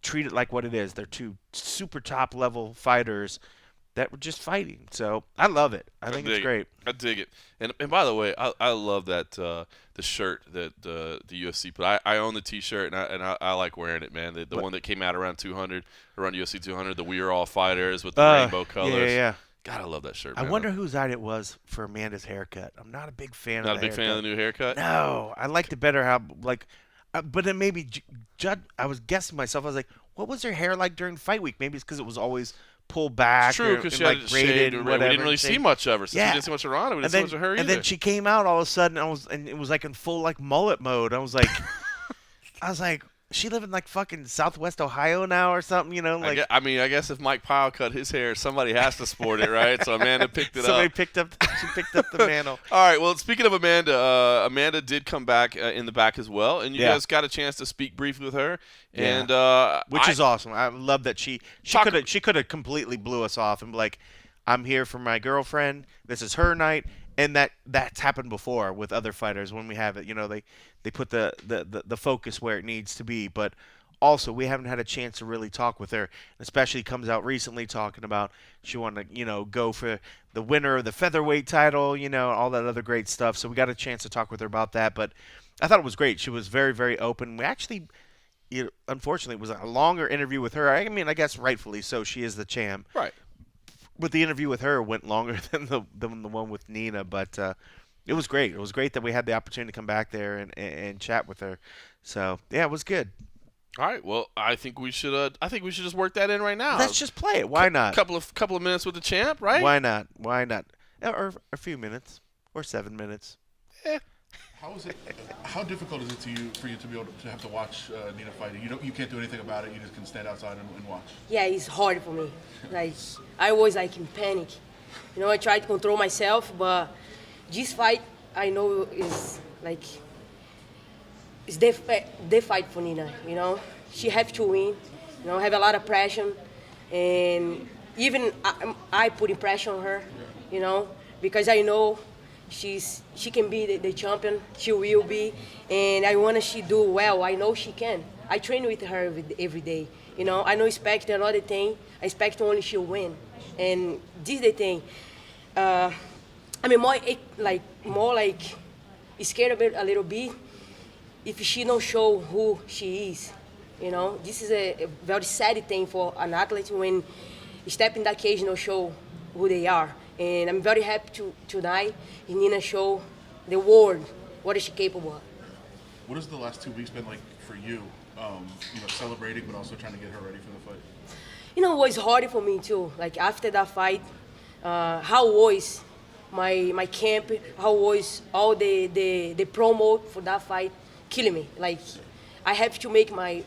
treat it like what it is. They're two super top level fighters that were just fighting. So I love it. I think it's dig great. it. I dig it. And by the way, I love that the shirt that the UFC put. I own the T-shirt and I like wearing it, man. The one that came out around UFC 200, the We Are All Fighters with the rainbow colors. Yeah. God, I love that shirt. I Man. wonder whose idea it was for Amanda's haircut. I'm not a big fan Not of a the big fan of the new haircut. No, I liked it better how but then maybe Judd. I was guessing myself. I was like, what was her hair like during fight week? Maybe it's because it was always pulled back. It's true, because because she had it shaved. and We whatever. didn't really see much of her. Since we didn't see much of Ronda, we didn't see much of her either. And then she came out all of a sudden. And it was like in full like mullet mode. I was like, she live in like fucking Southwest Ohio now or something, like. I guess if Mike Pyle cut his hair, somebody has to sport it, right? So Amanda picked it Somebody up. she picked up the mantle. All right. Well, speaking of Amanda, Amanda did come back in the back as well, and you guys got a chance to speak briefly with her, and which is awesome. I love that she could have completely blew us off and be like, I'm here for my girlfriend. This is her night. And that's happened before with other fighters when we have it. They put the focus where it needs to be. But also, we haven't had a chance to really talk with her. Especially comes out recently talking about she wanted to, go for the winner of the featherweight title, all that other great stuff. So we got a chance to talk with her about that. But I thought it was great. She was very, very open. We actually, unfortunately, it was a longer interview with her. I guess rightfully so. She is the champ. Right. But the interview with her went longer than the one with Nina, but it was great. It was great that we had the opportunity to come back there and chat with her. So yeah, it was good. All right. Well, I think we should just work that in right now. Let's just play it. Why not? Couple of minutes with the champ, right? Why not? Or a few minutes, or 7 minutes. How difficult is it for you to be able to have to watch Nina fight? You can't do anything about it. You just can stand outside and watch. Yeah, it's hard for me. Like I was like in panic. I try to control myself, but this fight I know is like it's the fight for Nina. She have to win. Have a lot of pressure, and even I put pressure on her. Because I know she can be the champion. She will be, and I want she do well. I know she can. I train with her every day. I don't expect another thing. I expect only she'll win, and this is the thing. I'm more like scared about a little bit if she don't show who she is. This is a very sad thing for an athlete when step in that cage no show who they are. And I'm very happy tonight Nina show the world what is she capable of. What has the last 2 weeks been like for you? Celebrating, but also trying to get her ready for the fight. It was hard for me too. Like after that fight, how was my camp? How was all the promo for that fight? Killing me. Like I have to make my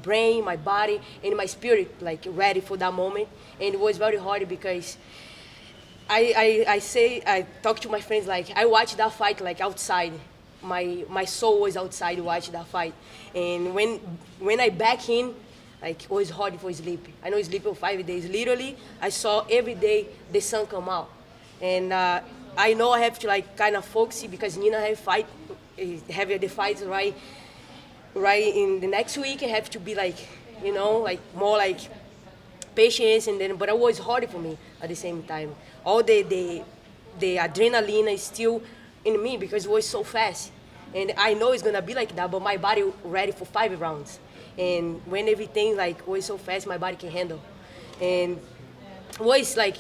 brain, my body, and my spirit like ready for that moment. And it was very hard because I talk to my friends like I watched that fight like outside. My soul was outside watching that fight, and when I back in, like it was hard for sleep. I know sleep for 5 days. Literally, I saw every day the sun come out, and I know I have to like kind of focus because Nina have the fights right in the next week. I have to be like like more like patience, and then but it was hard for me at the same time. All the adrenaline is still in me because it was so fast, and I know it's gonna be like that, but my body ready for 5 rounds, and when everything like was so fast, my body can handle, and it was like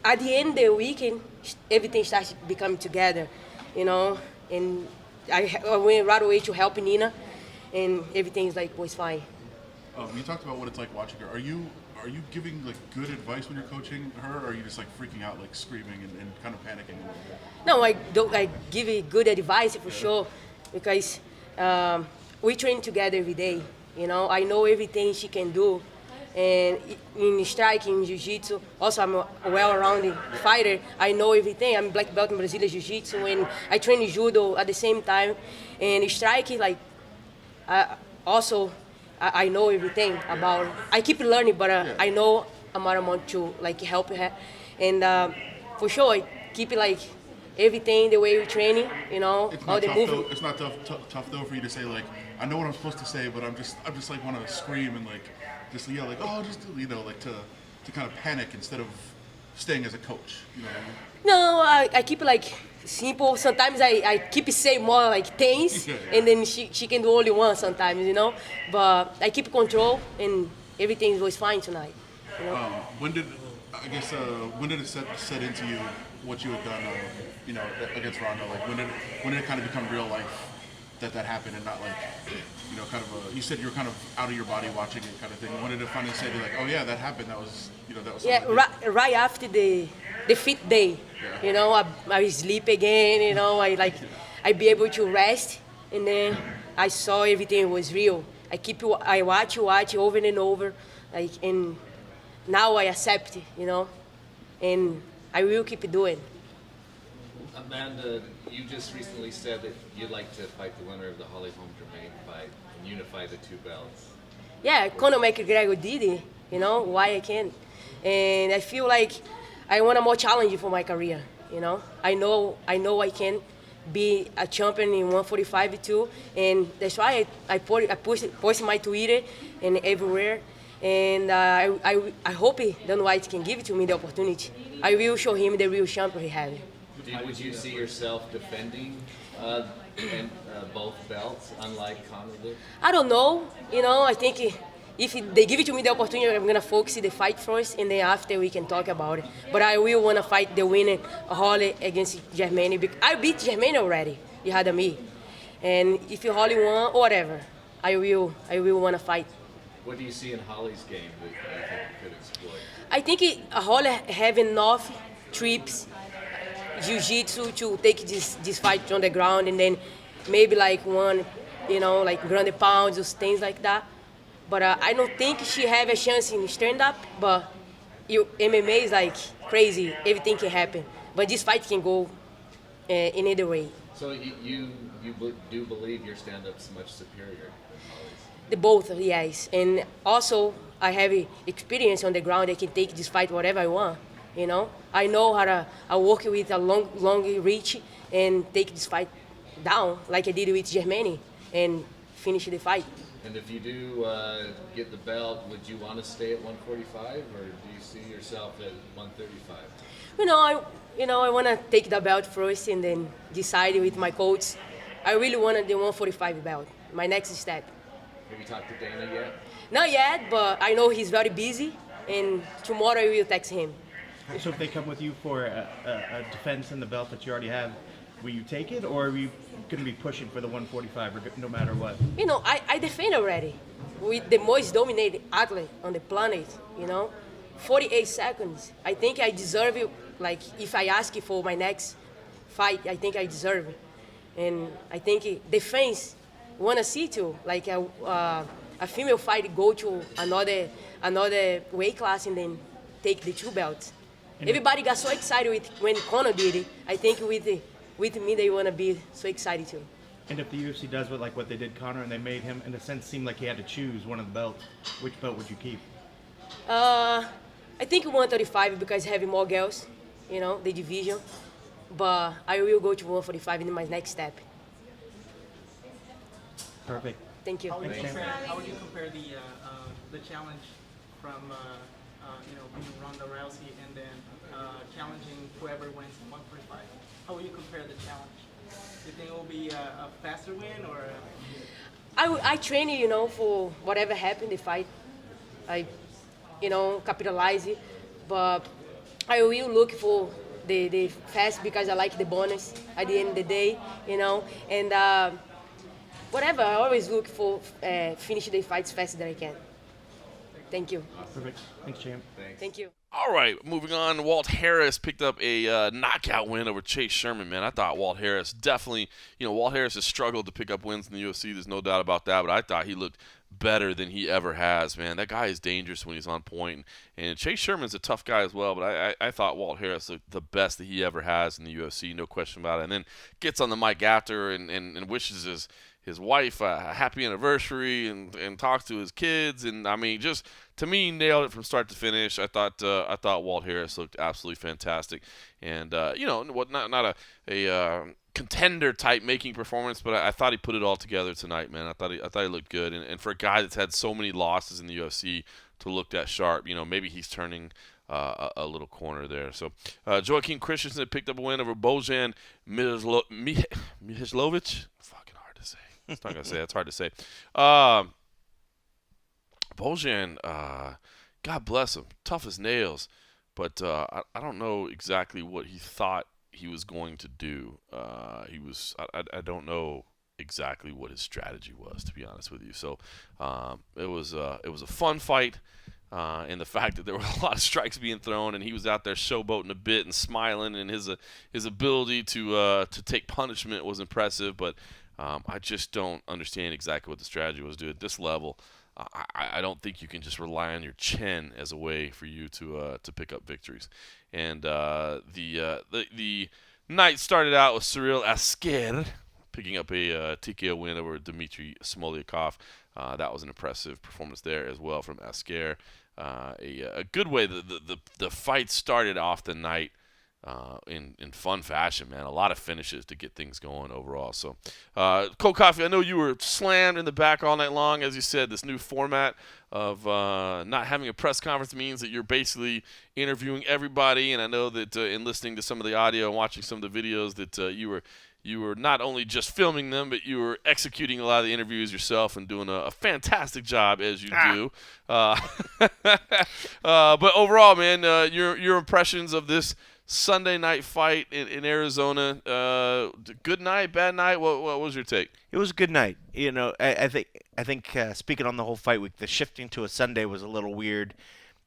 at the end of the weekend, everything started becoming together, and I went right away to help Nina, and everything was fine. You talked about what it's like watching her. Are you giving like good advice when you're coaching her, or are you just like freaking out, like screaming and kind of panicking a little bit? No, I don't. I give you good advice for sure, because we train together every day. I know everything she can do, and in striking, jiu-jitsu. Also, I'm a well-rounded fighter. I know everything. I'm black belt in Brazilian jiu-jitsu, and I train judo at the same time, and striking like also. I know everything about it. I keep learning, but I know I'm amount to like help her, and for sure I keep it like everything the way we training, all the movement. It's not tough though for you to say like I know what I'm supposed to say, but I'm just like want to scream and like just yell like like to kind of panic instead of staying as a coach. No, I keep it like simple. Sometimes I keep it say more like things, and then she can do only one sometimes, But I keep control, and everything was fine tonight. When did it set into you what you had done, against Ronda? Like when did it kind of become real life that happened, and not like, kind of you said you were kind of out of your body watching it kind of thing. When did it finally say like, oh yeah, that happened? That was that was. Yeah, right after the 5th day, I sleep again. I be able to rest, and then I saw everything was real. I watch over and over, and now I accept it, and I will keep doing. Amanda, you just recently said that you'd like to fight the winner of the Holly Holm Germain fight and unify the 2 belts. Yeah, Conor McGregor did it, why I can't? And I feel like I want a more challenge for my career, I know I can be a champion in 145 too, and that's why I post my Twitter and everywhere, and I hope Dana White can give it to me the opportunity. I will show him the real champion he has. Would you see yourself defending both belts, unlike Conor did? I don't know. I think if they give it to me the opportunity, I'm gonna focus the fight first, and then after we can talk about it. But I will wanna fight the winner, Holly against Germaine. I beat Germaine already. You had me, and if you Holly won, whatever, I will wanna fight. What do you see in Holly's game that you think you could exploit? I think Holly have enough trips, jiu-jitsu to take this fight on the ground, and then maybe like one, like ground pounds or things like that. But I don't think she have a chance in stand-up, but MMA is like crazy. Everything can happen. But this fight can go in either way. So you do believe your stand-up's much superior than Holly's? The both, yes. And also, I have experience on the ground. I can take this fight whatever I want, I know how to work with a long reach and take this fight down like I did with Germaine and finish the fight. And if you do get the belt, would you want to stay at 145, or do you see yourself at 135? I want to take the belt first and then decide with my coach. I really wanted the 145 belt, my next step. Have you talked to Dana yet? Not yet, but I know he's very busy, and tomorrow I will text him. So if they come with you for a defense in the belt that you already have, will you take it, or are you going to be pushing for the 145 no matter what? You know, I defend already with the most dominated athlete on the planet, you know. 48 seconds. I think I deserve it. Like, if I ask for my next fight, I think I deserve it. And I think the fans want to see too, like a female fighter go to another weight class and then take the 2 belts. Everybody got so excited when Conor did it. I think with me, they want to be so excited too. And if the UFC does what they did Conor, and they made him, in a sense, seem like he had to choose one of the belts, which belt would you keep? I think 135 because having more girls, you know, the division. But I will go to 145 in my next step. Perfect. Thank you. How would you compare the challenge from being Ronda Rousey and then challenging whoever wins 145? How will you compare the challenge? Do you think it will be a faster win or? I train, you know, for whatever happened, the fight. I, you know, capitalize it, but I will look for the fast because I like the bonus at the end of the day, you know, and whatever. I always look for finish the fights fast that I can. Thank you. Perfect. Thanks, champ. Thank you. All right, moving on. Walt Harris picked up a knockout win over Chase Sherman, man. I thought Walt Harris definitely, Walt Harris has struggled to pick up wins in the UFC. There's no doubt about that, but I thought he looked better than he ever has, man. That guy is dangerous when he's on point. And Chase Sherman's a tough guy as well, but I thought Walt Harris looked the best that he ever has in the UFC, no question about it. And then gets on the mic after and wishes his wife a happy anniversary and talks to his kids. And, I mean, just to me, nailed it from start to finish. I thought Walt Harris looked absolutely fantastic. And, not a contender type making performance, but I thought he put it all together tonight, man. I thought he looked good. And for a guy that's had so many losses in the UFC to look that sharp, maybe he's turning a little corner there. So Joaquin Christensen picked up a win over Bojan Mijlovic. Fucking hard to say. It's not gonna say. It's hard to say. Bojan, God bless him, tough as nails, but I don't know exactly what he thought he was going to do. I don't know exactly what his strategy was, to be honest with you. So it was a fun fight. And the fact that there were a lot of strikes being thrown, and he was out there showboating a bit and smiling, and his ability to take punishment was impressive. But I just don't understand exactly what the strategy was, dude. At this level, I don't think you can just rely on your chin as a way for you to pick up victories. And the night started out with Cyril Asker picking up a TKO win over Dmitry Smolyakov. That was an impressive performance there as well from Asker. A good way. The fight started off the night in fun fashion, man. A lot of finishes to get things going overall. So, Cold Coffee, I know you were slammed in the back all night long. As you said, this new format of not having a press conference means that you're basically interviewing everybody. And I know that in listening to some of the audio and watching some of the videos that you were not only just filming them, but you were executing a lot of the interviews yourself and doing a fantastic job as you do. But overall, man, your impressions of this Sunday night fight in Arizona, good night, bad night? What was your take? It was a good night. I think speaking on the whole fight week, the shifting to a Sunday was a little weird.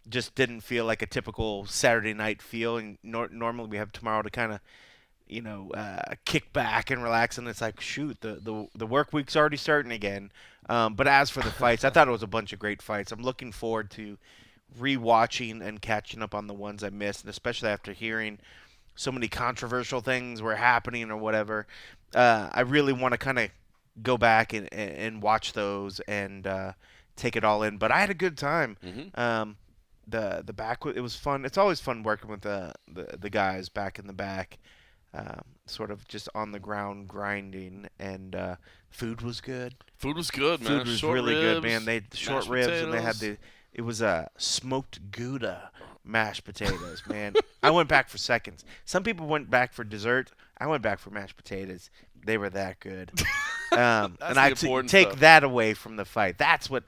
Just didn't feel like a typical Saturday night feel. And normally we have tomorrow to kind of kick back and relax, and it's like, shoot, the work week's already starting again. But as for the fights, I thought it was a bunch of great fights. I'm looking forward to rewatching and catching up on the ones I missed, and especially after hearing so many controversial things were happening or whatever. I really want to kind of go back and watch those and take it all in. But I had a good time. Mm-hmm. The back, it was fun. It's always fun working with the guys back in the back. Sort of just on the ground grinding, and food was good. Food was good, man. Food was short really ribs, good, man. They had short ribs, and they had it was smoked Gouda mashed potatoes, man. I went back for seconds. Some people went back for dessert. I went back for mashed potatoes. They were that good. And I take stuff. that away from the fight. That's what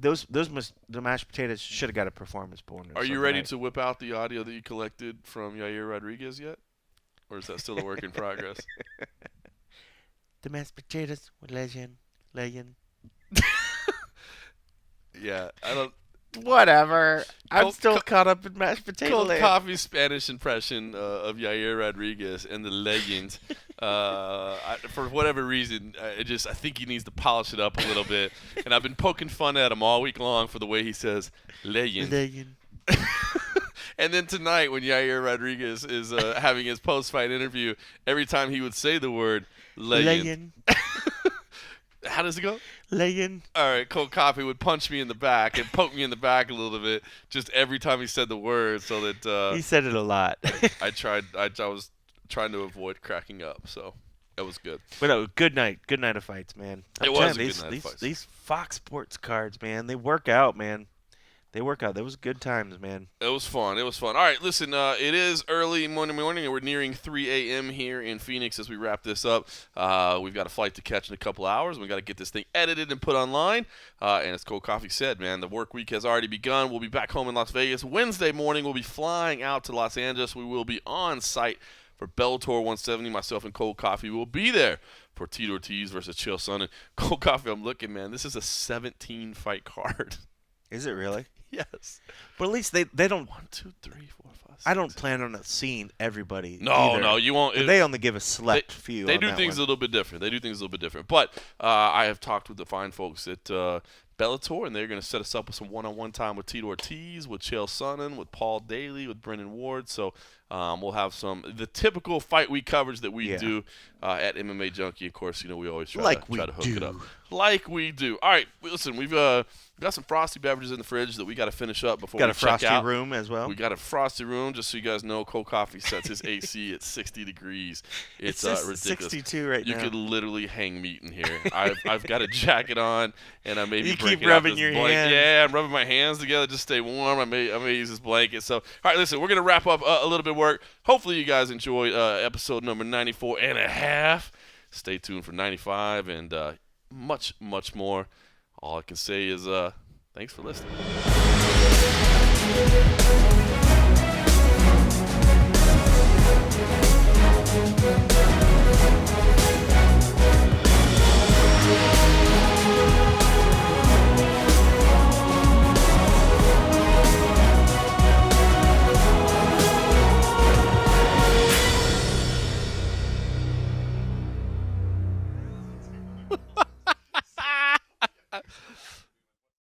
the mashed potatoes should have got a performance bonus. Are you ready to whip out the audio that you collected from Yair Rodriguez yet? Or is that still a work in progress? The mashed potatoes were legend. Yeah, I don't. Whatever. I'm Cold still caught up in mashed potato Cold land. Coffee's Spanish impression of Yair Rodriguez and the legends. For whatever reason, I think he needs to polish it up a little bit. And I've been poking fun at him all week long for the way he says legend. And then tonight, when Yair Rodriguez is having his post-fight interview, every time he would say the word legend. How does it go? Legend. All right, Cold Coffee would punch me in the back and poke me in the back a little bit just every time he said the word, so that he said it a lot. I was trying to avoid cracking up, so that was good. But no, good night of fights, man. It was a good night of fights. These Fox Sports cards, man, they work out, man. They work out. That was good times, man. It was fun. All right, listen, it is early Monday morning, and we're nearing 3 a.m. here in Phoenix as we wrap this up. We've got a flight to catch in a couple hours, and we got to get this thing edited and put online. And as Cold Coffee said, man, the work week has already begun. We'll be back home in Las Vegas. Wednesday morning, we'll be flying out to Los Angeles. We will be on site for Bellator 170. Myself and Cold Coffee will be there for Tito Ortiz versus Chael Sonnen. Cold Coffee, I'm looking, man. This is a 17-fight card. Is it really? Yes. But at least they don't. 1, 2, 3, 4, 5, 6, I don't plan on seeing everybody. No, either. no, you won't. They only give a select few. They on do that things one. a little bit different. But I have talked with the fine folks at Bellator, and they're going to set us up with some one-on-one time with Tito Ortiz, with Chael Sonnen, with Paul Daly, with Brennan Ward. So we'll have the typical fight week coverage that we do at MMA Junkie. Of course, we always try to hook it up. Like we do. All right, listen, we've got some frosty beverages in the fridge that we got to finish up before we check out. Got a frosty room as well. We got a frosty room, just so you guys know. Cold Coffee sets his AC at 60 degrees. It's ridiculous. 62 right now. You could literally hang meat in here. I've got a jacket on, and I may be you breaking keep rubbing out this your blanket. hands. Yeah, I'm rubbing my hands together just to stay warm. I may use this blanket. So, all right, listen, we're gonna wrap up a little bit of work. Hopefully, you guys enjoyed episode number 94 and a half. Stay tuned for 95 and much, much more. All I can say is thanks for listening.